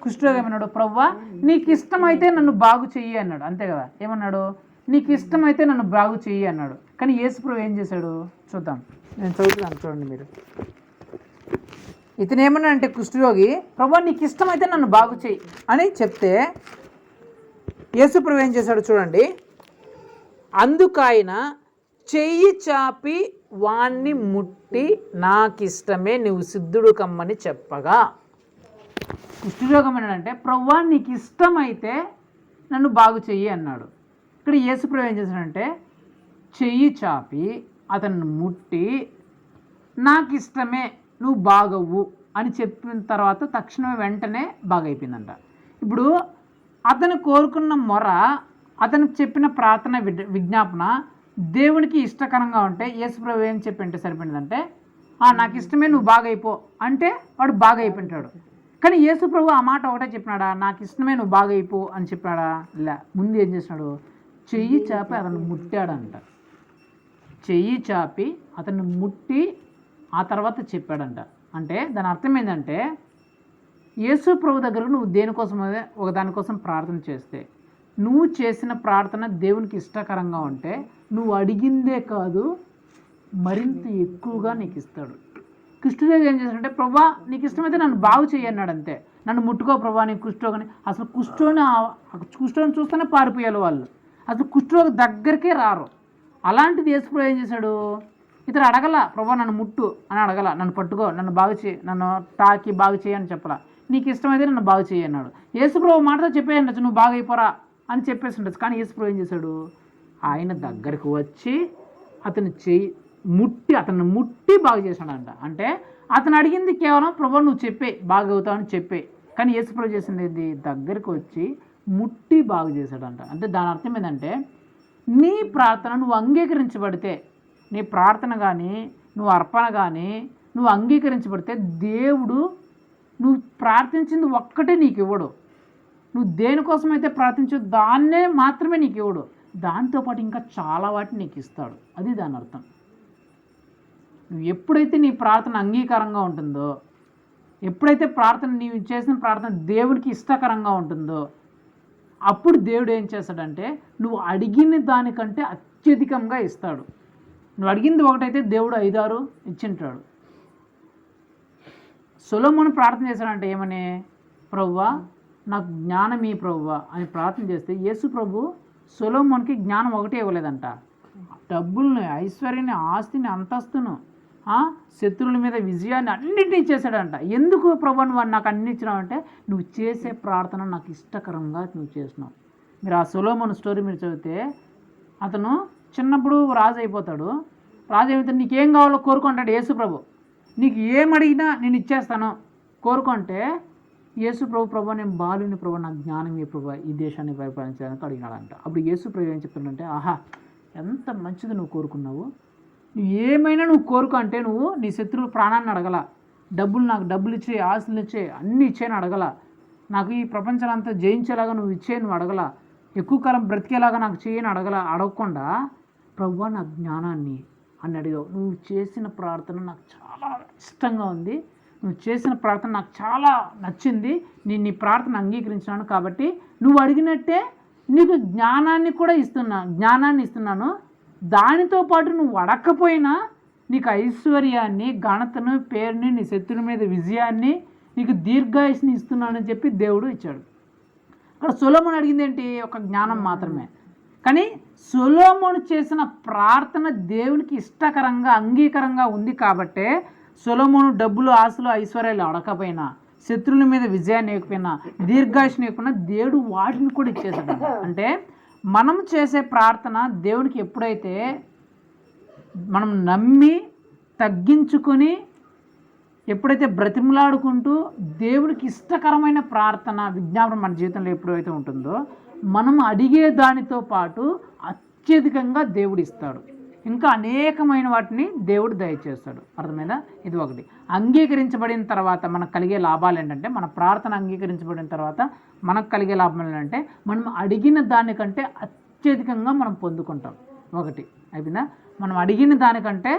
కుష్ఠరోగి ఏమన్నాడు, ప్రభువా నీకు ఇష్టమైతే నన్ను బాగు చెయ్యి అన్నాడు, అంతే కదా? ఏమన్నాడు? నీకు ఇష్టమైతే నన్ను బాగు చెయ్యి అన్నాడు. కానీ యేసు ప్రభు ఏం చేశాడు చూద్దాం, నేను చదువుతున్నాను చూడండి మీరు. ఇతను ఏమన్నా అంటే కుష్ఠరోగి, ప్రభువా నీకు ఇష్టమైతే నన్ను బాగు చెయ్యి అని చెప్తే యేసు ప్రభు ఏం చేశాడు చూడండి. అందుకైన చెయ్యి చాపి వాణ్ణి ముట్టి నాకిష్టమే నువ్వు సిద్ధుడు కమ్మని చెప్పగా, కుష్ఠరోగం అంటే ప్రభువా నీకు ఇష్టమైతే నన్ను బాగు చెయ్యి అన్నాడు. ఇక్కడ యేసు ప్రభు ఏం చేశాడంటే చెయ్యి చాపి అతన్ని ముట్టి నాకు ఇష్టమే నువ్వు బాగవ్వు అని చెప్పిన తర్వాత తక్షణమే వెంటనే బాగైపోయిందంట. ఇప్పుడు అతను కోరుకున్న మొర, అతనికి చెప్పిన ప్రార్థన విజ్ఞాపన దేవునికి ఇష్టకరంగా ఉంటే యేసు ప్రభు ఏం చెప్పింటే సరిపోయిందంటే, నాకు ఇష్టమే నువ్వు బాగైపో అంటే వాడు బాగైపోయింటాడు. కానీ యేసు ప్రభు ఆ మాట ఒకటే చెప్పినాడా, నాకు ఇష్టమే నువ్వు బాగైపో అని చెప్పాడా? లే, ముందు ఏం చేసినాడు, చెయ్యి చాపి అతను ముట్టాడంట. చెయ్యి చాపి అతన్ని ముట్టి ఆ తర్వాత చెప్పాడంట. అంటే దాని అర్థం ఏంటంటే, యేసు ప్రభు దగ్గరకు నువ్వు దేనికోసమే ఒక దానికోసం ప్రార్థన చేస్తే, నువ్వు చేసిన ప్రార్థన దేవునికి ఇష్టకరంగా ఉంటే నువ్వు అడిగిందే కాదు మరింత ఎక్కువగా నీకు ఇస్తాడు. కుష్ఠరోగి ఏం చేశాడంటే, ప్రభా నీకు ఇష్టమైతే నన్ను బాగు చేయన్నాడు, అంతే. నన్ను ముట్టుకో ప్రభా నీకు కుష్ఠరోగిని. అసలు కుష్ఠరోగిని చూస్తేనే పారిపోయాలి వాళ్ళు, అసలు కుష్ఠరోగి దగ్గరికే రారు. అలాంటిది యేసు ప్రభు ఏం చేశాడు, ఇతడు అడగల ప్రభా నన్ను ముట్టు అని అడగల, నన్ను పట్టుకో, నన్ను బాగు చేయి, నన్ను తాకి బాగు చేయి అని చెప్పలా, నీకు ఇష్టమైతే నన్ను బాగు చేయి అన్నాడు. యేసు ప్రభు మాటతో చెప్పేయండి నువ్వు బాగు అయిపోరా అని చెప్పేసి ఉండొచ్చు. కానీ యేసు ప్రభు ఏం చేశాడు, ఆయన దగ్గరికి వచ్చి అతన్ని ముట్టి బాగు చేశాడంట. అంటే అతను అడిగింది కేవలం ప్రభు నువ్వు చెప్పే బాగు అవుతావని చెప్పే. కానీ యేసు ప్రభు చేసింది ఏంటి, దగ్గరికి వచ్చి ముట్టి బాగు చేశాడంట. అంటే దాని అర్థం ఏంటంటే, నీ ప్రార్థన నువ్వు అంగీకరించబడితే, నీ ప్రార్థన కానీ నువ్వు అర్పణ కానీ నువ్వు అంగీకరించబడితే దేవుడు నువ్వు ప్రార్థించింది ఒక్కటే నీకు ఇవ్వడు. నువ్వు దేనికోసమైతే ప్రార్థించో దాన్నే మాత్రమే నీకు ఇవ్వడు, దాంతోపాటు ఇంకా చాలా వాటిని నీకు ఇస్తాడు. అది దాని అర్థం. నువ్వు ఎప్పుడైతే నీ ప్రార్థన అంగీకారంగా ఉంటుందో, ఎప్పుడైతే నీవు చేసిన ప్రార్థన దేవుడికి ఇష్టకరంగా ఉంటుందో, అప్పుడు దేవుడు ఏం చేస్తాడంటే నువ్వు అడిగిన దానికంటే అత్యధికంగా ఇస్తాడు. నువ్వు అడిగింది ఒకటైతే దేవుడు 5-6 ఇచ్చింటాడు. సొలొమోను ప్రార్థన చేశాడంటే ఏమని, ప్రభువా నాకు జ్ఞానం ఈ ప్రభువా అని ప్రార్థన చేస్తే యేసు ప్రభు సొలొమోనుకి జ్ఞానం ఒకటే ఇవ్వలేదంట, డబ్బుల్ని, ఐశ్వర్యాన్ని, ఆస్తిని, అంతస్తును, శత్రువుల మీద విజయాన్ని అన్నింటినీ చేశాడంట. ఎందుకు ప్రభు నువ్వు నాకు అన్ని ఇచ్చినావంటే నువ్వు చేసే ప్రార్థన నాకు ఇష్టకరంగా నువ్వు చేసినావు. మీరు ఆ సొలొమోను స్టోరీ మీరు చదివితే అతను చిన్నప్పుడు రాజు అయిపోతాడు. రాజు అయిపోతే నీకేం కావాలో కోరుకుంటాడు యేసు ప్రభు. నీకు ఏం అడిగినా నేను ఇచ్చేస్తాను కోరుకుంటే యేసు ప్రభు నేను బాలుని ప్రభు నాకు జ్ఞానం ఈ ప్రభు ఈ దేశాన్ని పరిపాలించడానికి అడిగినాడంట. అప్పుడు యేసు ప్రభు ఏం చెప్తుందంటే, ఆహా ఎంత మంచిది నువ్వు కోరుకున్నావు, నువ్వు ఏమైనా నువ్వు కోరుకో అంటే నువ్వు నీ శత్రువుల ప్రాణాన్ని అడగల, నాకు డబ్బులు ఇచ్చే, ఆస్తులు ఇచ్చే, అన్నీ ఇచ్చేయని అడగల, నాకు ఈ ప్రపంచాన్ని అంతా జయించేలాగా నువ్వు నువ్వు అడగల, ఎక్కువ కాలం బ్రతికేలాగా నాకు చేయని అడగకుండా ప్రభువా నా జ్ఞానాన్ని అని అడిగావు. నువ్వు చేసిన ప్రార్థన నాకు చాలా ఇష్టంగా ఉంది, నువ్వు చేసిన ప్రార్థన నాకు చాలా నచ్చింది, నేను నీ ప్రార్థన అంగీకరించినాను, కాబట్టి నువ్వు అడిగినట్టే నీకు జ్ఞానాన్ని ఇస్తున్నాను. దానితో పాటు నువ్వు అడగకపోయినా నీకు ఐశ్వర్యాన్ని, ఘనతను, పేరుని, నీ శత్రువుల మీద విజయాన్ని, నీకు దీర్ఘాయుష్ని ఇస్తున్నానని చెప్పి దేవుడు ఇచ్చాడు. అక్కడ సొలొమోను అడిగింది ఏంటి, ఒక జ్ఞానం మాత్రమే. కానీ సొలొమోను చేసిన ప్రార్థన దేవునికి ఇష్టకరంగా, అంగీకారంగా ఉంది కాబట్టే సొలొమోను డబ్బులు, ఆస్తులు, ఐశ్వర్యాలు అడగకపోయినా, శత్రువుల మీద విజయాన్ని ఇవ్వకపోయినా, దీర్ఘాయుష్ని ఇవ్వకపోయినా దేవుడు వాటిని కూడా ఇచ్చేసాడు. అంటే మనం చేసే ప్రార్థన దేవునికి ఎప్పుడైతే మనం నమ్మి తగ్గించుకొని, ఎప్పుడైతే బ్రతిమలాడుకుంటూ దేవుడికి ఇష్టకరమైన ప్రార్థన, విజ్ఞాపన మన జీవితంలో ఎప్పుడైతే ఉంటుందో మనం అడిగే దానితో పాటు అత్యధికంగా దేవుడు ఇస్తాడు. ఇంకా అనేకమైన వాటిని దేవుడు దయచేస్తాడు. అర్థమైందా? ఇది ఒకటి. అంగీకరించబడిన తర్వాత మనకు కలిగే లాభాలు ఏంటంటే, మన ప్రార్థన అంగీకరించబడిన తర్వాత మనకు కలిగే లాభాలు ఏంటంటే మనం అడిగిన దానికంటే అత్యధికంగా మనం పొందుకుంటాం. ఒకటి అయిపోయిందా? మనం అడిగిన దానికంటే,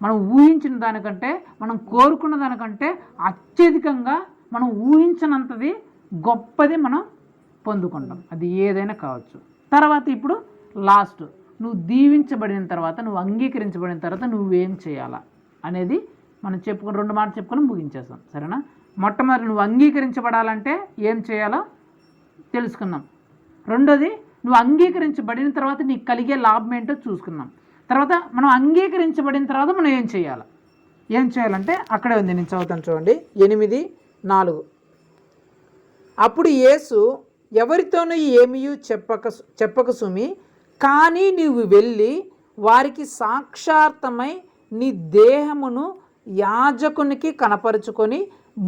మనం ఊహించిన దానికంటే, మనం కోరుకున్న దానికంటే అత్యధికంగా మనం ఊహించినంతది గొప్పది మనం పొందుకుంటాం. అది ఏదైనా కావచ్చు. తర్వాత ఇప్పుడు లాస్ట్, నువ్వు దీవించబడిన తర్వాత, నువ్వు అంగీకరించబడిన తర్వాత నువ్వేం చేయాలా అనేది మనం 2 మాటలు చెప్పుకొని ముగించేస్తాం. సరేనా? మొట్టమొదటి నువ్వు అంగీకరించబడాలంటే ఏం చేయాలో తెలుసుకున్నాం. రెండోది నువ్వు అంగీకరించబడిన తర్వాత నీకు కలిగే లాభం ఏంటో చూసుకున్నాం. తర్వాత మనం అంగీకరించబడిన తర్వాత మనం ఏం చేయాలంటే అక్కడే ఉంది, నేను చదువుతాను చూడండి. 8:4. అప్పుడు యేసు ఎవరితోనూ ఏమీ చెప్పక సుమి, కానీ నీవు వెళ్ళి వారికి సాక్షార్థమై నీ దేహమును యాజకునికి కనపరుచుకొని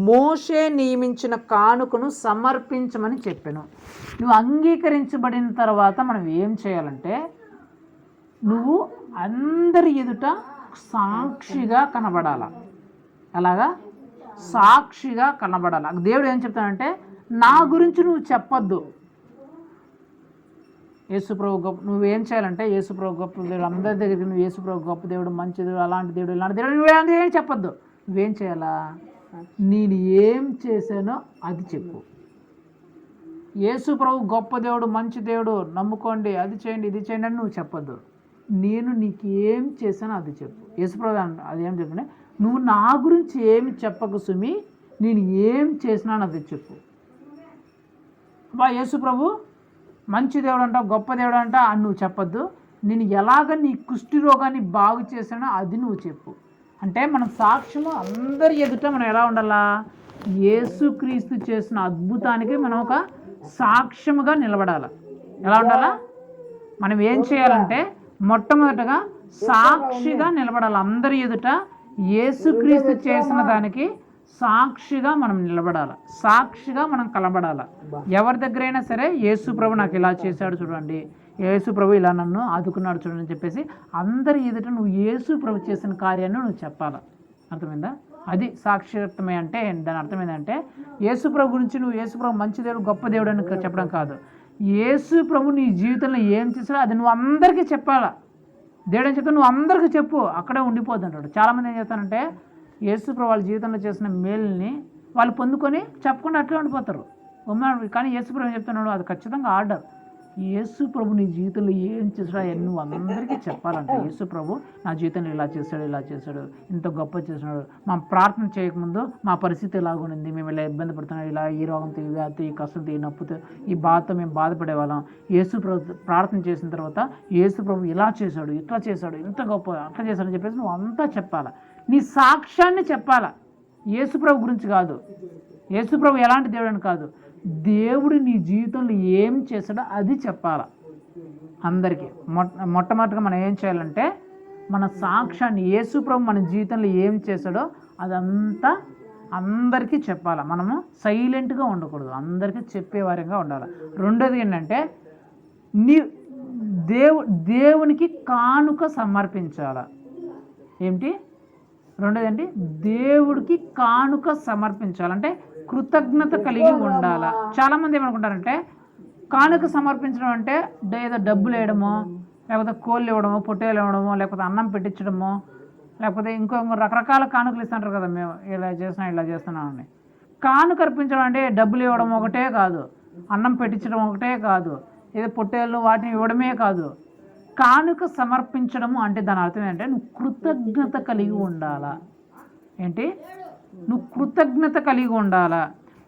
మోషే నియమించిన కానుకను సమర్పించమని చెప్పాను. నువ్వు అంగీకరించబడిన తర్వాత మనం ఏం చేయాలంటే, నువ్వు అందరి ఎదుట సాక్షిగా కనబడాల. అలాగా సాక్షిగా కనబడాలి. దేవుడు ఏం చెప్తానంటే, నా గురించి నువ్వు చెప్పొద్దు. యేసుప్రభు గొప్ప, నువ్వేం చేయాలంటే యేసుప్రభు గొప్ప దేవుడు, అందరి దగ్గరికి నువ్వు యేసుప్రభు గొప్ప దేవుడు, మంచి దేవుడు, అలాంటి దేవుడు, ఇలాంటి దేవుడు, నువ్వు ఇలాంటి ఏం చెప్పొద్దు. నువ్వేం చేయాలా? నేను ఏం చేశానో అది చెప్పు. యేసుప్రభు గొప్ప దేవుడు, మంచి దేవుడు, నమ్ముకోండి, అది చేయండి, ఇది చేయండి అని నువ్వు చెప్పొద్దు. నేను నీకు ఏం చేశానో అది చెప్పు. యేసుప్రభు అది ఏం చెప్పండి, నువ్వు నా గురించి ఏమి చెప్పకు సుమి, నేను ఏం చేసినాను అది చెప్పు. యేసుప్రభు మంచి దేవుడు అంట, గొప్ప దేవుడు అంట అని నువ్వు చెప్పొద్దు. నేను ఎలాగ నీ కుష్టి రోగాన్ని బాగు చేశానో అది నువ్వు చెప్పు. అంటే మనం సాక్ష్యము అందరి ఎదుట మనం ఎలా ఉండాలా? యేసుక్రీస్తు చేసిన అద్భుతానికి మనం ఒక సాక్ష్యముగా నిలబడాలి. ఎలా ఉండాలా? మనం ఏం చేయాలంటే మొట్టమొదటగా సాక్షిగా నిలబడాలి. అందరి ఎదుట యేసుక్రీస్తు చేసిన దానికి సాక్షిగా మనం నిలబడాలి, సాక్షిగా మనం కలబడాలి. ఎవరి దగ్గరైనా సరే యేసు ప్రభు నాకు ఇలా చేశాడు చూడండి, యేసు ప్రభు ఇలా నన్ను ఆదుకున్నాడు చూడండి అని చెప్పేసి అందరి ఎదుట నువ్వు యేసు ప్రభు చేసిన కార్యాన్ని నువ్వు చెప్పాలి. అర్థమైందా? అది సాక్షిత్వమే అంటే దాని అర్థం ఏంటంటే, యేసు ప్రభు గురించి నువ్వు యేసు ప్రభు మంచి దేవుడు, గొప్ప దేవుడు అని చెప్పడం కాదు. యేసు ప్రభు నీ జీవితంలో ఏం చేశాడో అది నువ్వు అందరికీ చెప్పాలా. దేవుడు ఏం చెప్తాను, నువ్వు అందరికీ చెప్పు, అక్కడే ఉండిపోద్ది అంటాడు. చాలామంది ఏం చేస్తానంటే యేసు ప్రభు వాళ్ళ జీవితంలో చేసిన మేలుని వాళ్ళు పొందుకొని చెప్పకుండా అట్లే ఉండిపోతారు. కానీ యేసు ప్రభు ఏం చెప్తున్నాడు, అది ఖచ్చితంగా ఆర్డర్. యేసు ప్రభు నీ జీవితంలో ఏం చేశాడో నువ్వు అందరికీ చెప్పాలంట. యేసు ప్రభు నా జీవితంలో ఇలా చేశాడు, ఇంత గొప్ప చేసినాడు, మా ప్రార్థన చేయకముందు మా పరిస్థితి ఇలాగుంది, మేము ఇలా ఇబ్బంది పడుతున్నాం, ఇలా ఈ రోగంతో, ఈ వ్యాధితో, ఈ కష్టంతో, ఈ నొప్పితో, ఈ బాధతో మేము బాధపడేవాళ్ళం. యేసు ప్రభు ప్రార్థన చేసిన తర్వాత యేసు ప్రభు ఇలా చేశాడు, ఇట్లా చేశాడు, ఇంత గొప్ప అట్లా చేశాడని చెప్పేసి నువ్వు అంతా చెప్పాలా. నీ సాక్ష్యాన్ని చెప్పాలా. యేసు ప్రభు గురించి కాదు, యేసు ప్రభు ఎలాంటి దేవుడు అని కాదు, దేవుడు నీ జీవితంలో ఏం చేశాడో అది చెప్పాల అందరికీ. మొట్టమొదటిగా మనం ఏం చేయాలంటే మన సాక్ష్యాన్ని, యేసు ప్రభు మన జీవితంలో ఏం చేశాడో అదంతా అందరికీ చెప్పాలి. మనము సైలెంట్గా ఉండకూడదు, అందరికీ చెప్పేవారంగా ఉండాలి. రెండోది ఏంటంటే దేవునికి కానుక సమర్పించాలి. ఏమిటి రెండోది అంటే దేవుడికి కానుక సమర్పించాలంటే కృతజ్ఞత కలిగి ఉండాలా. చాలామంది ఏమనుకుంటారంటే కానుక సమర్పించడం అంటే ఏదో డబ్బులు వేయడమో, లేకపోతే కోళ్ళు ఇవ్వడమో, పొట్టేలు ఇవ్వడమో, లేకపోతే అన్నం పెట్టించడమో, లేకపోతే ఇంకో రకరకాల కానుకలు ఇస్తుంటారు కదా, మేము ఇలా చేస్తున్నామని. కానుక అర్పించడం అంటే డబ్బులు ఇవ్వడం ఒకటే కాదు, అన్నం పెట్టించడం ఒకటే కాదు, ఏదో పొట్టేళ్ళు వాటిని ఇవ్వడమే కాదు. కానుక సమర్పించడము అంటే దాని అర్థం ఏంటంటే నువ్వు కృతజ్ఞత కలిగి ఉండాలా. ఏంటి? నువ్వు కృతజ్ఞత కలిగి ఉండాలా.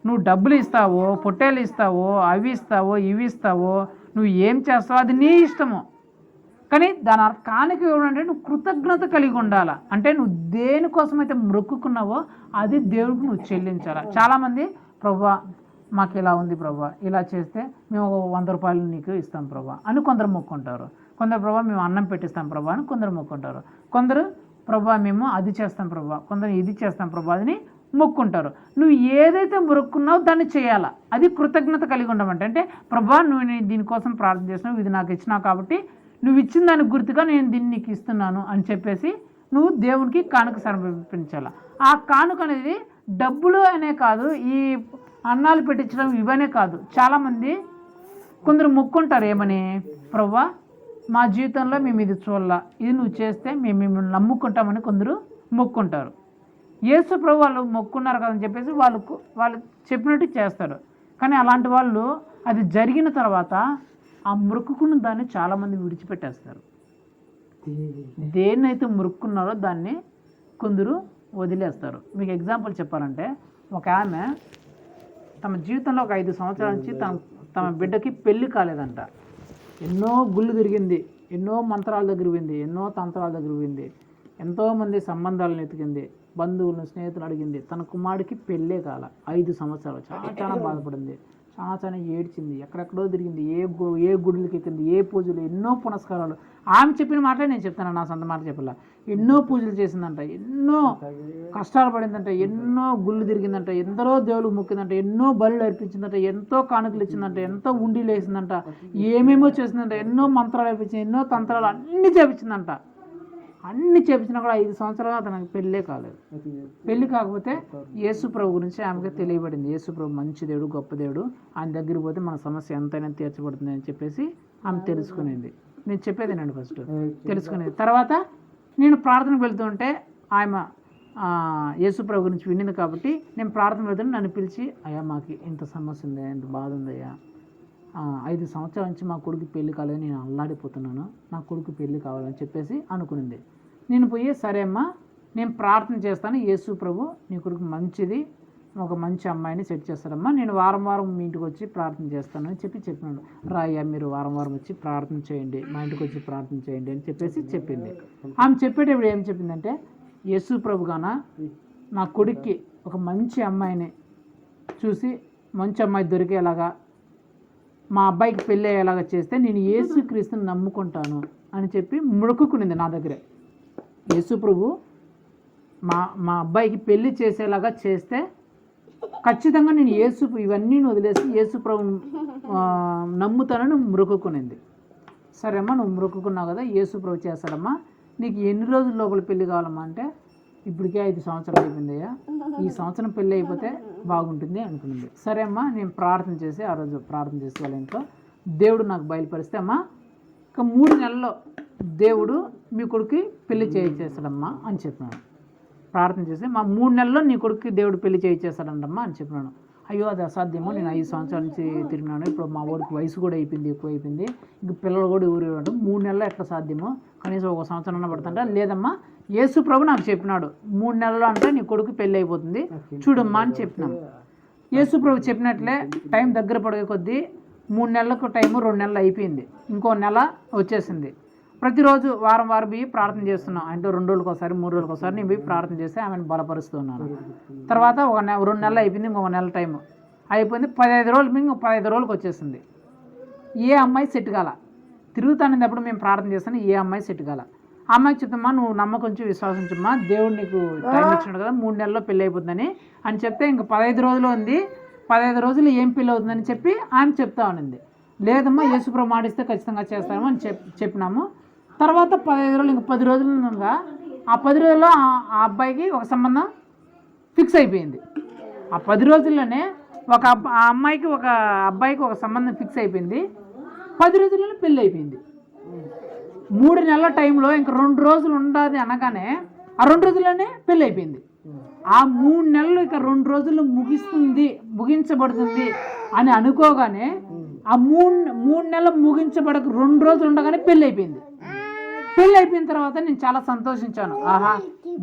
నువ్వు డబ్బులు ఇస్తావో, పొట్టేలు ఇస్తావో, అవి ఇస్తావో, ఇవి ఇస్తావో, నువ్వు ఏం చేస్తావో అది నీ ఇష్టము. కానీ దాని కానుక ఇవ్వడం అంటే నువ్వు కృతజ్ఞత కలిగి ఉండాలా. అంటే నువ్వు దేనికోసమైతే మొక్కుకున్నావో అది దేవుడికి నువ్వు చెల్లించాలా. చాలామంది ప్రభువా మాకు ఇలా ఉంది ప్రభువా, ఇలా చేస్తే మేము 100 రూపాయలు నీకు ఇస్తాం ప్రభువా అని కొందరు మొక్కుంటారు. కొందరు ప్రభువా మేము అన్నం పెట్టిస్తాం ప్రభువా అని కొందరు మొక్కుంటారు. కొందరు ప్రభువా మేము అది చేస్తాం ప్రభువా, కొందరు ఇది చేస్తాం ప్రభువా అని మొక్కుంటారు. నువ్వు ఏదైతే మొక్కున్నావో దాన్ని చేయాలా. అది కృతజ్ఞత కలిగి ఉండమంటే. అంటే ప్రభువా నువ్వు దీనికోసం ప్రార్థన చేసినావు, ఇది నాకు ఇచ్చినావు కాబట్టి నువ్వు ఇచ్చిన దానికి గుర్తుగా నేను దీన్ని నీకు ఇస్తున్నాను అని చెప్పేసి నువ్వు దేవునికి కానుక సమర్పించాలి. ఆ కానుక అనేది డబ్బులు అనే కాదు, ఈ అన్నాలు పెట్టించడం ఇవనే కాదు. చాలామంది కొందరు మొక్కుంటారు ఏమని, ప్రభువా మా జీవితంలో మేము ఇది చూడాల, ఇది నువ్వు చేస్తే మేము మిమ్మల్ని నమ్ముకుంటామని కొందరు మొక్కుంటారు. యేసు ప్రభు వాళ్ళు మొక్కున్నారు కదని చెప్పేసి వాళ్ళు చెప్పినట్టు చేస్తారు. కానీ అలాంటి వాళ్ళు అది జరిగిన తర్వాత ఆ మొక్కుకున్న దాన్ని చాలామంది విడిచిపెట్టేస్తారు. దేన్నైతే మొక్కున్నారో దాన్ని కొందరు వదిలేస్తారు. మీకు ఎగ్జాంపుల్ చెప్పాలంటే, ఒక ఆమె తమ జీవితంలో ఒక 5 సంవత్సరాల నుంచి తమ బిడ్డకి పెళ్ళి కాలేదంట. ఎన్నో గుళ్ళు తిరిగింది, ఎన్నో మంత్రాల దగ్గర పోయింది, ఎన్నో తంత్రాల దగ్గర పోయింది, ఎంతోమంది సంబంధాలను ఎతికింది, బంధువులను, స్నేహితులు అడిగింది. తన కుమారుడికి పెళ్ళే కాల. 5 సంవత్సరాలు చాలా బాధపడింది, చాలా ఏడ్చింది, ఎక్కడెక్కడో తిరిగింది, ఏ గుడులకి ఎక్కింది, ఏ పూజలు, ఎన్నో పునస్కారాలు. ఆమె చెప్పిన మాటలే నేను చెప్తాను, నా సొంత మాట చెప్పాల. ఎన్నో పూజలు చేసిందంట, ఎన్నో కష్టాలు పడిందంట, ఎన్నో గుళ్ళు తిరిగిందంట, ఎందరో దేవుళ్ళకి మొక్కిందంట, ఎన్నో బలులు అర్పించిందంట, ఎంతో కానుకలు ఇచ్చిందంట, ఎంతో ఉండీలు వేసిందంట, ఏమేమో చేసిందంట, ఎన్నో మంత్రాలు అర్పించింది, ఎన్నో తంత్రాలు అన్నీ చేపించిందంట. అన్ని చేపించినా కూడా 5 సంవత్సరాలు అతనికి పెళ్ళే కాలేదు. పెళ్ళి కాకపోతే యేసు ప్రభు గురించి ఆమెకి తెలియబడింది. యేసు ప్రభు మంచి దేవుడు, గొప్ప దేవుడు, ఆయన దగ్గరికి పోతే మన సమస్య ఎంతైనా తీర్చబడుతుంది అని చెప్పేసి ఆమె తెలుసుకునేది. నేను చెప్పేదేనండి ఫస్ట్ తెలుసుకునేది. తర్వాత నేను ప్రార్థనకు వెళ్తుంటే ఆమె యేసు ప్రభు గురించి వినింది కాబట్టి నేను ప్రార్థన వెళ్తుంటే నన్ను పిలిచి, అయ్యా మాకు ఇంత సమస్య ఉంది, ఇంత బాధ ఉందయ్యా, 5 సంవత్సరాల నుంచి మా కొడుకు పెళ్ళి కాలేదు, నేను అల్లాడిపోతున్నాను, నా కొడుకు పెళ్ళి కావాలని చెప్పేసి అనుకునింది. నేను పోయి, సరే అమ్మా నేను ప్రార్థన చేస్తాను, యేసు ప్రభు నీ కొడుకు మంచిది, ఒక మంచి అమ్మాయిని సెట్ చేస్తారమ్మా, నేను వారం మీ ఇంటికి వచ్చి ప్రార్థన చేస్తాను అని చెప్పినాడు. రాయ్యా మీరు వారం వచ్చి ప్రార్థన చేయండి, మా ఇంటికి వచ్చి ప్రార్థన చేయండి అని చెప్పేసి చెప్పింది. ఆమె చెప్పేటప్పుడు ఏం చెప్పిందంటే, యేసు ప్రభు గాన నా కొడుక్కి ఒక మంచి అమ్మాయిని చూసి, మంచి అమ్మాయి దొరికేలాగా, మా అబ్బాయికి పెళ్ళి అయ్యేలాగా చేస్తే నేను యేసుక్రీస్తుని నమ్ముకుంటాను అని చెప్పి మొక్కుకునింది నా దగ్గరే. యేసు ప్రభు మా అబ్బాయికి పెళ్ళి చేసేలాగా చేస్తే ఖచ్చితంగా నేను ఇవన్నీ వదిలేసి యేసు ప్రభు నమ్ముతానని మొక్కుకునింది. సరే అమ్మా నువ్వు మొక్కుకున్నావు కదా, యేసు ప్రభు చేస్తాడమ్మా, నీకు ఎన్ని రోజుల లోపల పెళ్ళి కావాలమ్మా అంటే, ఇప్పటికే 5 సంవత్సరాలు అయిపోయిందయ్యా, ఈ సంవత్సరం పెళ్ళి అయిపోతే బాగుంటుంది అనుకునింది. సరే అమ్మా నేను ప్రార్థన చేసి, ఆ రోజు ప్రార్థన చేసి వాళ్ళ ఇంట్లో దేవుడు నాకు బయలుపరిస్తే, అమ్మా ఇక 3 నెలల్లో దేవుడు మీ కొడుకు పెళ్లి చేయించేస్తాడమ్మా అని చెప్పినాను. ప్రార్థన చేసి మా 3 నెలల్లో నీ కొడుకు దేవుడు పెళ్లి చేయించేస్తాడంటమ్మా అని చెప్పినాను. అయ్యో అది అసాధ్యమో, నేను 5 సంవత్సరాల నుంచి తిరిగినాను, ఇప్పుడు మా వాడికి వయసు కూడా అయిపోయింది, ఎక్కువ అయిపోయింది, ఇంక పిల్లలు కూడా ఊరు 3 నెలల్లో ఎట్లా సాధ్యమో, కనీసం 1 సంవత్సరం అన్న పడుతుంటా. లేదమ్మా యేసు ప్రభు నాకు చెప్పినాడు 3 నెలల్లో అంటే నీ కొడుకు పెళ్ళి అయిపోతుంది చూడమ్మా అని చెప్పినాం. యేసు ప్రభు చెప్పినట్లే టైం దగ్గర పడే కొద్దీ 3 నెలలకు టైము 2 నెలలు అయిపోయింది, ఇంకో నెల వచ్చేసింది. ప్రతిరోజు వారం పోయి ప్రార్థన చేస్తున్నాం. అంటే 2 రోజులకు ఒకసారి 3 రోజులకు ఒకసారి నేను పోయి ప్రార్థన చేసి ఆమెను బలపరుస్తున్నాను. తర్వాత 2 నెలలు అయిపోయింది, ఇంకొక నెల టైం అయిపోయింది. 15 రోజులు ఇంకో 15 రోజులకు వచ్చేసింది. ఏ అమ్మాయి సెట్ కాల, తిరుగుతానేటప్పుడు మేము ప్రార్థన చేస్తాను, ఏ అమ్మాయి సెట్ కాల. ఆ అమ్మాయికి చెప్తామా నువ్వు నమ్మకంచి విశ్వాసించమ్మా, దేవుడు నీకు టైం ఇచ్చినాడు కదా, 3 నెలల్లో పెళ్ళి అయిపోతుందని అని చెప్తే ఇంక 15 రోజులు ఉంది, 15 రోజులు ఏం పెళ్ళి అవుతుందని చెప్పి ఆమె చెప్తా ఉన్నింది. లేదమ్మా యేసుప్రభు మాటిస్తే ఖచ్చితంగా చేస్తాము అని చెప్పినాము. తర్వాత 15 రోజులు ఇంక 10 రోజులు ఉండగా ఆ 10 రోజుల్లో ఆ అబ్బాయికి ఒక సంబంధం ఫిక్స్ అయిపోయింది. ఆ 10 రోజుల్లోనే ఆ అమ్మాయికి ఒక అబ్బాయికి ఒక సంబంధం ఫిక్స్ అయిపోయింది. 10 రోజుల్లోనే పెళ్ళి అయిపోయింది. 3 నెలల టైంలో ఇంక 2 రోజులు ఉండాలి అనగానే ఆ 2 రోజుల్లోనే పెళ్ళి అయిపోయింది. ఆ 3 నెలలు ఇక 2 రోజుల్లో ముగించబడుతుంది అని అనుకోగానే ఆ 3 నెలలు ముగించబడక 2 రోజులు ఉండగానే పెళ్ళి అయిపోయింది. పెళ్ళి అయిపోయిన తర్వాత నేను చాలా సంతోషించాను. ఆహా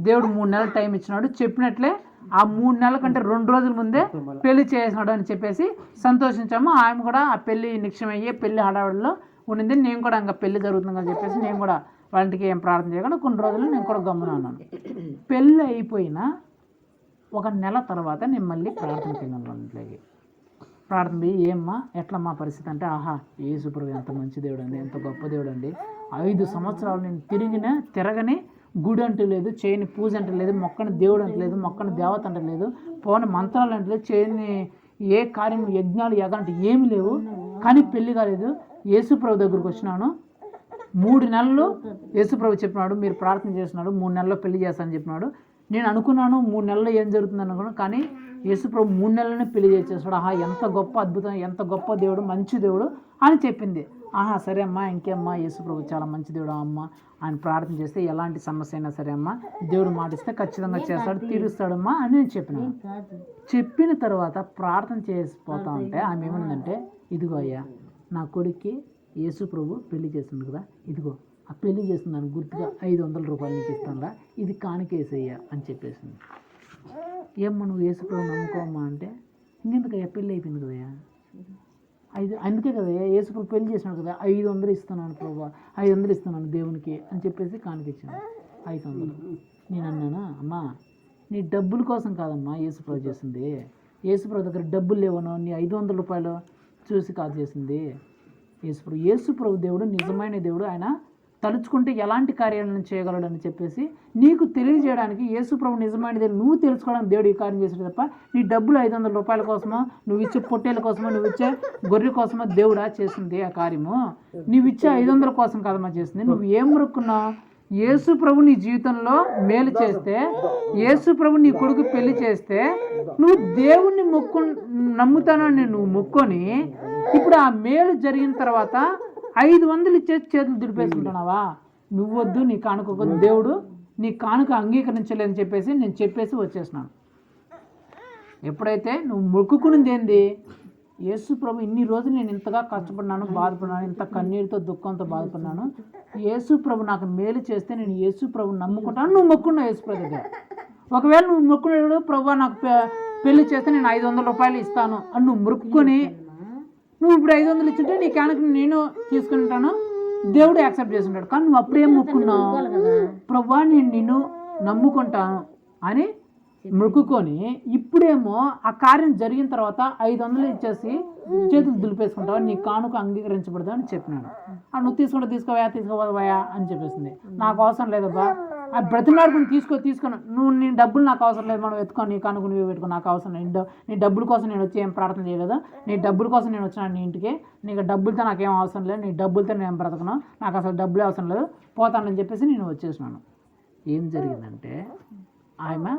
దేవుడు 3 నెలలు టైం ఇచ్చినాడు, చెప్పినట్లే ఆ 3 నెలల కంటే 2 రోజుల ముందే పెళ్లి చేసినాడు అని చెప్పేసి సంతోషించాము. ఆమె కూడా ఆ పెళ్లి నిక్షమయ్యే పెళ్లి హడావిడిలో ఉండింది. నేను కూడా ఇంకా పెళ్లి జరుగుతుందని చెప్పేసి నేను కూడా వాళ్ళకి ఏం ప్రార్థన చేయకుండా కొన్ని రోజులు నేను కూడా గమ్మున ఉన్నాను. పెళ్ళి అయిపోయిన 1 నెల తర్వాత నేను మళ్ళీ ప్రార్థనకి వెళ్ళాను. వాళ్ళకి ప్రార్థన పోయి ఏమ్మా ఎట్లా మా పరిస్థితి అంటే, ఆహా యేసుప్రభు ఎంత మంచి దేవుడు అండి, ఎంత గొప్ప దేవుడు అండి, 5 సంవత్సరాలు నేను తిరగని గుడి అంటూ లేదు, చేయని పూజ అంటే లేదు, మొక్కని దేవుడు అంటే లేదు, మొక్కని దేవత అంటే లేదు, పోని మంత్రాలు అంటే లేదు, చేయని ఏ కార్యం యజ్ఞాలు యాగాలంటే ఏమి లేవు, కానీ పెళ్లి కాలేదు. యేసుప్రభు దగ్గరికి వచ్చినాను. 3 నెలలు యేసుప్రభు చెప్పినాడు మీరు ప్రార్థన చేస్తున్నాడు, 3 నెలల్లో పెళ్లి చేస్తానని చెప్పినాడు. నేను అనుకున్నాను 3 నెలల్లో ఏం జరుగుతుంది అనుకున్నాను, కానీ యేసుప్రభు 3 నెలలనే పెళ్లి చేసేస్తాడు. ఆహా ఎంత గొప్ప అద్భుతం, ఎంత గొప్ప దేవుడు, మంచి దేవుడు అని చెప్పింది. ఆహా సరే అమ్మా ఇంకేమ్మా యేసుప్రభు చాలా మంచి దేవుడు అమ్మ ఆయన ప్రార్థన చేస్తే ఎలాంటి సమస్య అయినా సరే అమ్మా దేవుడు మాటిస్తే ఖచ్చితంగా చేస్తాడు, తీరుస్తాడమ్మా అని నేను చెప్పినాను. చెప్పిన తర్వాత ప్రార్థన చేసిపోతా ఉంటే ఆమె ఏమన్నదంటే, ఇదిగో అయ్యా నా కొడుక్కి యేసుప్రభు పెళ్లి చేస్తుంది కదా, ఇదిగో ఆ పెళ్లి చేస్తున్నాను గుర్తుగా 500 రూపాయలు నీకు ఇస్తానురా, ఇది కానుకేసయ్యా అని చెప్పేసింది. ఏమ్మా నువ్వు యేసుప్రభు నమ్ముకోమ్మా అంటే, ఇంకెందుకయ్యా పెళ్ళి అయిపోయింది కదయ్యా, అందుకే కదయ్యా యేసుప్రభు పెళ్లి చేసినాడు కదా, 500 ఇస్తున్నాను ప్రభు, 500 ఇస్తున్నాను దేవునికి అని చెప్పేసి కానుకిచ్చాను 500. నేను అన్నాను అమ్మా నీ డబ్బుల కోసం కాదమ్మా యేసుప్రభు చేసింది, యేసుప్రభు దగ్గర డబ్బులు లేవనో నీ 500 రూపాయలు చూసి కాదు చేసింది. యేసుప్రభు దేవుడు నిజమైన దేవుడు, ఆయన తలుచుకుంటే ఎలాంటి కార్యాలను చేయగలడు అని చెప్పేసి నీకు తెలియజేయడానికి యేసుప్రభు నిజమైన దేవుడు నువ్వు తెలుసుకోవడానికి దేవుడు ఈ కార్యం చేసాడు తప్ప నీ డబ్బులు 500 రూపాయల కోసమో, నువ్వు ఇచ్చే పొట్టేల కోసమో, నువ్వు ఇచ్చే గొర్రె కోసమో దేవుడా చేసింది ఆ కార్యము. నువ్వు ఇచ్చే 500 కోసం కాదమ్మా చేసింది. నువ్వు ఏం మొక్కున్నావు, యేసుప్రభు నీ జీవితంలో మేలు చేస్తే, యేసుప్రభు నీ కొడుకు పెళ్లి చేస్తే నువ్వు దేవుణ్ణి నమ్ముతానని నువ్వు మొక్కొని ఇప్పుడు ఆ మేలు జరిగిన తర్వాత 500 ఇచ్చేసి చేతులు దుడిపేసుకుంటున్నావా? నువ్వొద్దు, నీ కానుకోవద్దు, దేవుడు నీ కానుక అంగీకరించలేదని చెప్పేసి నేను చెప్పేసి వచ్చేసినాను. ఎప్పుడైతే నువ్వు మొక్కుకునింది ఏంది, యేసుప్రభు ఇన్ని రోజులు నేను ఇంతగా కష్టపడినాను, బాధపడినాను, ఇంత కన్నీరుతో దుఃఖంతో బాధపడినాను, యేసుప్రభు నాకు మేలు చేస్తే నేను యేసుప్రభు నమ్ముకుంటాను. నువ్వు మొక్కున్నావు యేసుప్రభు దగ్గర. ఒకవేళ నువ్వు మొక్కున్నాడు ప్రభు నాకు పెళ్లి చేస్తే నేను 500 రూపాయలు ఇస్తాను అని నువ్వు మొక్కుకొని నువ్వు ఇప్పుడు 500 ఇచ్చుంటే నీ కానుక నేను తీసుకుంటాను, దేవుడు యాక్సెప్ట్ చేస్తుంటాడు. కానీ నువ్వు అప్పుడేం మొక్కున్నావు, ప్రభు నేను నిన్ను నమ్ముకుంటాను అని మొక్కుకొని ఇప్పుడేమో ఆ కార్యం జరిగిన తర్వాత 500 ఇచ్చేసి చేతులు దులిపేసుకుంటావా, నీ కానుక అంగీకరించబడదు అని చెప్పినాడు. నువ్వు తీసుకోవా అని చెప్పేసింది. నాకు అవసరం లేదబ్బా, ఆ బ్రతిమాడుకుని తీసుకొని నువ్వు నీ డబ్బులు నాకు అవసరం లేదు, మనం ఎత్తుకో, నీ కానుక నువ్వు పెట్టుకో, నాకు అవసరం లేదు, నీ డబ్బుల కోసం నేను వచ్చి ఏం ప్రార్థన చేయలేదు, నీ డబ్బుల కోసం నేను వచ్చినాను నీ ఇంటికి, నీకు డబ్బులతో నాకేం అవసరం లేదు, నీ డబ్బులతో నేను బ్రతకను, నాకు అసలు డబ్బులే అవసరం లేదు, పోతానని చెప్పేసి నేను వచ్చేసినాను. ఏం జరిగిందంటే ఆమె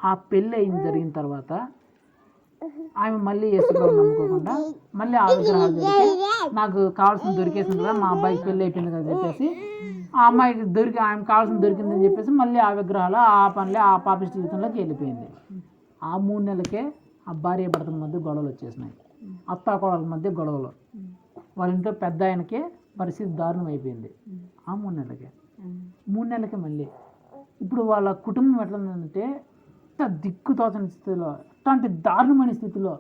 ఆ పెళ్ళి జరిగిన తర్వాత ఆమె మళ్ళీ యేసుప్రభు నమ్ముకోకుండా మళ్ళీ ఆ విగ్రహాలు దొరికి నాకు కావాల్సిన దొరికేసింది కదా, మా అబ్బాయికి పెళ్ళి అయిపోయింది కదా చెప్పేసి ఆ అమ్మాయికి ఆమెకు కావాల్సిన దొరికిందని చెప్పేసి మళ్ళీ ఆ విగ్రహాలు ఆ పనులే ఆ పాపిష్టి జీవితంలోకి వెళ్ళిపోయింది. ఆ 3 నెలలకే ఆ భార్య భర్తల మధ్య గొడవలు వచ్చేసినాయి, అత్తాకోడల మధ్య గొడవలు, వాళ్ళ ఇంట్లో పెద్ద ఆయనకే పరిస్థితి దారుణం అయిపోయింది. ఆ 3 నెలలకే 3 నెలలకే మళ్ళీ ఇప్పుడు వాళ్ళ కుటుంబం ఎట్లా ఉందంటే దిక్కుతోచని స్థితిలో, అట్లాంటి దారుణమైన స్థితిలో,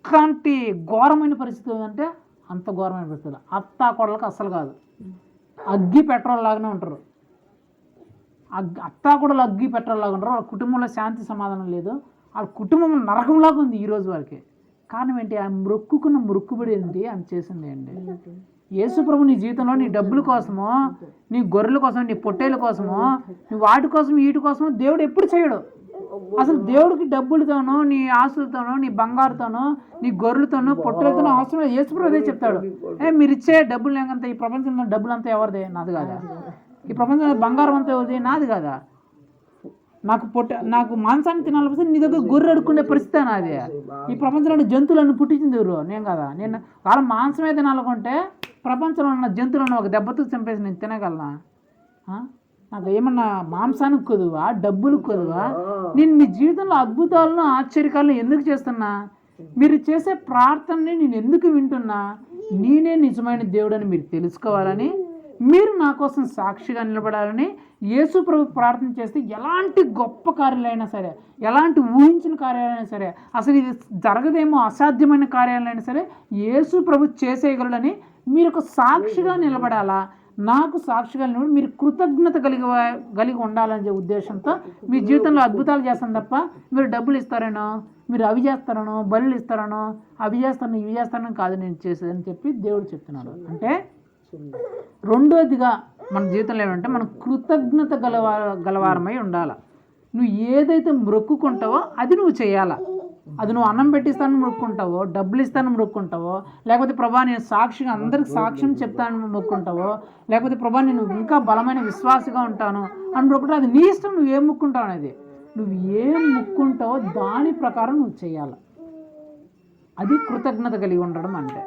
అట్లాంటి ఘోరమైన పరిస్థితి ఉందంటే అంత ఘోరమైన పరిస్థితులు. అత్తాకోడలకు అస్సలు కాదు, అగ్గి పెట్రోల్ లాగానే ఉంటారు. అత్తాకోడలు అగ్గి పెట్రోల్ లాగా ఉంటారు. వాళ్ళ కుటుంబంలో శాంతి సమాధానం లేదు, వాళ్ళ కుటుంబం నరకంలాగా ఉంది ఈ రోజు వరకే. కారణం ఏంటి? ఆ మొక్కుకున్న మొక్కుబడి ఏంటి ఆమె చేసింది ఏంటి? యేసుప్రభు నీ జీవితంలో నీ డబ్బుల కోసమో, నీ గొర్రెల కోసం, నీ పొట్టేల కోసమో, నీ వాటి కోసం వీటి కోసమో దేవుడు ఎప్పుడు చేయడు. అసలు దేవుడికి డబ్బులతోనో, నీ ఆస్తులతోనో, నీ బంగారుతోనో, నీ గొర్రెలతోనో, పొట్టేలతోనో అవసరం లేదు. యేసుప్రభు అదే చెప్తాడు, మీరు ఇచ్చే డబ్బులు లేకంత ఈ ప్రపంచంలో డబ్బులంతా ఎవరిదే? నాది కాదా? ఈ ప్రపంచంలో బంగారం అంతా ఎవరిది? నాది కాదా? నాకు మాంసాన్ని తినాలనిపిస్తే నీ దగ్గర గొర్రె అడుక్కునే పరిస్థితి నాది. ఈ ప్రపంచంలో జంతువులను పుట్టించింది ఎవరు? నేను కదా. నేను వాళ్ళ మాంసమే తినాలనుకుంటే ప్రపంచంలో ఉన్న జంతువులను ఒక దెబ్బతో చంపేసి నేను తినగలనా? నాకు ఏమన్నా మాంసానికి కొదువా, డబ్బులకు కొదువా? నేను మీ జీవితంలో అద్భుతాలను ఆశ్చర్యకాలను ఎందుకు చేస్తున్నా? మీరు చేసే ప్రార్థనని నేను ఎందుకు వింటున్నా? నేనే నిజమైన దేవుడని మీరు తెలుసుకోవాలని, మీరు నా కోసం సాక్షిగా నిలబడాలని యేసు ప్రభు ప్రార్థన చేస్తే ఎలాంటి గొప్ప కార్యాలైనా సరే, ఎలాంటి ఊహించిన కార్యాలైనా సరే, అసలు ఇది జరగదేమో అసాధ్యమైన కార్యాలైనా సరే యేసు ప్రభు చేసేయగలడని మీరు ఒక సాక్షిగా నిలబడాలా, నాకు సాక్షిగా నిలబడి మీరు కృతజ్ఞత కలిగి ఉండాలనే ఉద్దేశంతో మీ జీవితంలో అద్భుతాలు చేస్తాను తప్ప మీరు డబ్బులు ఇస్తారనో, మీరు అవి చేస్తారనో, బలులు ఇస్తారనో, అవి చేస్తాను ఇవి చేస్తానో కాదు నేను చేసేదని చెప్పి దేవుడు చెప్తున్నాడు. అంటే రెండోదిగా మన జీవితంలో ఏమంటే మనం కృతజ్ఞత గలవారమై ఉండాలి. నువ్వు ఏదైతే మొక్కుకుంటావో అది నువ్వు చేయాలా. అది నువ్వు అన్నం పెట్టిస్తానని మొక్కుంటావో, డబ్బులు ఇస్తానని మొక్కుంటావో, లేకపోతే ప్రభా నేను సాక్షిగా అందరికి సాక్ష్యం చెప్తానని మొక్కుంటావో, లేకపోతే ప్రభా నేను ఇంకా బలమైన విశ్వాసగా ఉంటాను అని మొక్కుంటావు. అది నీ ఇష్టం, నువ్వు ఏం మొక్కుంటావు అనేది. నువ్వు ఏం మొక్కుంటావో దాని ప్రకారం నువ్వు చేయాలి. అది కృతజ్ఞత కలిగి ఉండడం అంటే.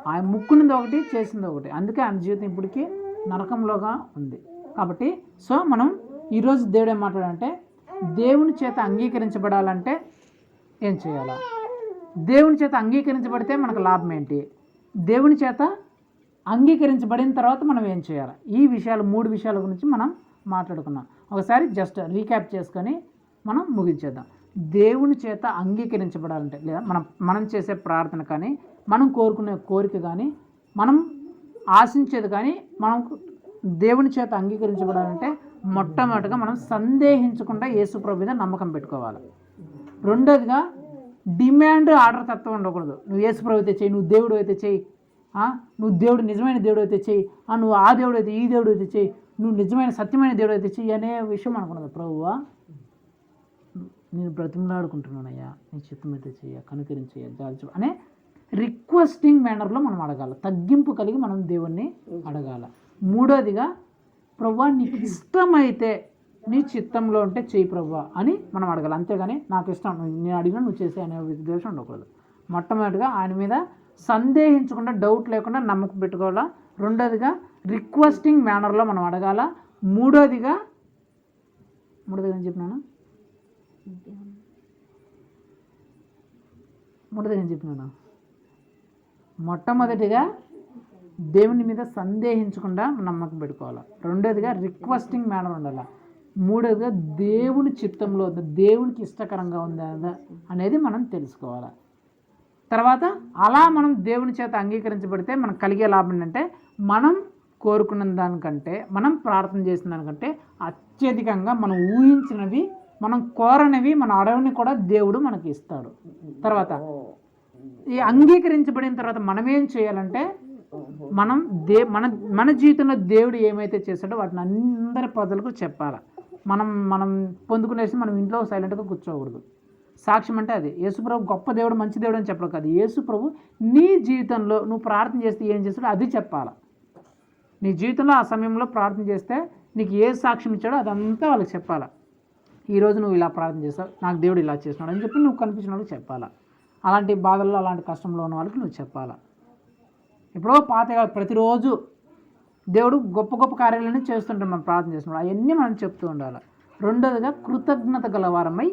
ఆయన ముక్కునింది ఒకటి, చేసింది ఒకటి. అందుకే ఆయన జీవితం ఇప్పటికీ నరకంలోగా ఉంది. కాబట్టి మనం ఈరోజు దేవుడు ఏం మాట్లాడంటే, దేవుని చేత అంగీకరించబడాలంటే ఏం చేయాలా? దేవుని చేత అంగీకరించబడితే మనకు లాభం ఏంటి? దేవుని చేత అంగీకరించబడిన తర్వాత మనం ఏం చేయాలి? ఈ విషయాలు 3 విషయాల గురించి మనం మాట్లాడుకున్నాం. ఒకసారి జస్ట్ రీక్యాప్ చేసుకొని మనం ముగించేద్దాం. దేవుని చేత అంగీకరించబడాలంటే, లేదా మనం చేసే ప్రార్థన కానీ, మనం కోరుకునే కోరిక కానీ, మనం ఆశించేది కానీ మనం దేవుని చేత అంగీకరించబడాలంటే మొట్టమొదటిగా మనం సందేహించకుండా యేసు ప్రభు మీద నమ్మకం పెట్టుకోవాలి. రెండోదిగా డిమాండ్ ఆర్డర్ తత్వం ఉండకూడదు. నువ్వు యేసు ప్రభు అయితే చెయ్యి, నువ్వు దేవుడు అయితే చెయ్యి, నువ్వు దేవుడు నిజమైన దేవుడు అయితే చెయ్యి, నువ్వు ఆ దేవుడు అయితే ఈ దేవుడు అయితే చెయ్యి, నువ్వు నిజమైన సత్యమైన దేవుడు అయితే చెయ్యి అనే విషయం అనుకున్నది. ప్రభువా నేను బ్రతిమలాడుకుంటున్నానయ్యా, నీ చిత్తం అయితే చెయ్య, కనుకరించయ్యా, జాల్చు అనే రిక్వెస్టింగ్ మేనర్లో మనం అడగాలి. తగ్గింపు కలిగి మనం దేవుణ్ణి అడగాల. మూడోదిగా ప్రభువా నీకు ఇష్టమైతే, నీ చిత్తంలో ఉంటే చెయ్యి ప్రభువా అని మనం అడగాలి. అంతేగాని నాకు ఇష్టం నేను అడిగినా నువ్వు చేసే అనే ఉద్దేశం ఉండకూడదు. మొట్టమొదటిగా ఆయన మీద సందేహించకుండా, డౌట్ లేకుండా నమ్మకం పెట్టుకోవాలా. రెండోదిగా రిక్వెస్టింగ్ మేనర్లో మనం అడగాల. మూడోదిగా ఏం చెప్పినాను? మొట్టమొదటిగా దేవుని మీద సందేహించకుండా నమ్మకం పెట్టుకోవాలి. రెండోదిగా రిక్వెస్టింగ్ మేనర్ ఉండాలి. మూడోదిగా దేవుని చిత్తంలో దేవునికి ఇష్టకరంగా ఉందా అనేది మనం తెలుసుకోవాలి. తర్వాత అలా మనం దేవుని చేత అంగీకరించబడితే మనకు కలిగే లాభం ఏంటంటే, మనం కోరుకున్న దానికంటే, మనం ప్రార్థన చేసిన దానికంటే అత్యధికంగా మనం ఊహించినవి, మనం కోరనివి, మన అడవిని కూడా దేవుడు మనకి ఇస్తాడు. తర్వాత ఈ అంగీకరించబడిన తర్వాత మనం ఏం చేయాలంటే, మనం మన జీవితంలో దేవుడు ఏమైతే చేశాడో వాటిని అందరి ప్రజలకు చెప్పాలి. మనం పొందుకునేసి మనం ఇంట్లో సైలెంట్గా కూర్చోకూడదు. సాక్ష్యం అంటే అది. యేసుప్రభు గొప్ప దేవుడు, మంచి దేవుడు అని చెప్పడం కాదు. యేసుప్రభు నీ జీవితంలో నువ్వు ప్రార్థన చేస్తే ఏం చేస్తాడో అది చెప్పాలి. నీ జీవితంలో ఆ సమయంలో ప్రార్థన చేస్తే నీకు ఏ సాక్ష్యం ఇచ్చాడో అదంతా వాళ్ళకి చెప్పాలి. ఈరోజు నువ్వు ఇలా ప్రార్థన చేస్తావు, నాకు దేవుడు ఇలా చేస్తున్నాడు అని చెప్పి నువ్వు కనిపించిన వాళ్ళకి చెప్పాలా. అలాంటి బాధల్లో అలాంటి కష్టంలో ఉన్న వాళ్ళకి నువ్వు చెప్పాలా. ఎప్పుడో పాతగా ప్రతిరోజు దేవుడు గొప్ప గొప్ప కార్యాలన్నీ చేస్తుంటాం, మనం ప్రార్థన చేస్తున్నాం, అవన్నీ మనం చెప్తూ ఉండాలి. రెండోదిగా కృతజ్ఞత గలవారమై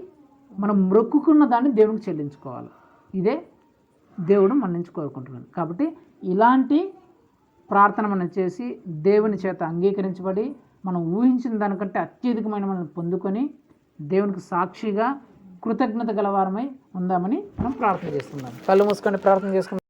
మనం మొక్కుకున్న దాన్ని దేవునికి చెల్లించుకోవాలి. ఇదే దేవుడు మన నుంచి కోరుకుంటున్నాడు. కాబట్టి ఇలాంటి ప్రార్థన మనం చేసి దేవుని చేత అంగీకరించబడి మనం ఊహించిన దానికంటే అత్యధికమైన మనం పొందుకొని దేవునికి సాక్షిగా కృతజ్ఞత గలవారమై ఉందామని మనం ప్రార్థన చేస్తున్నాం. కళ్ళు మూసుకొని ప్రార్థన చేసుకుందాం.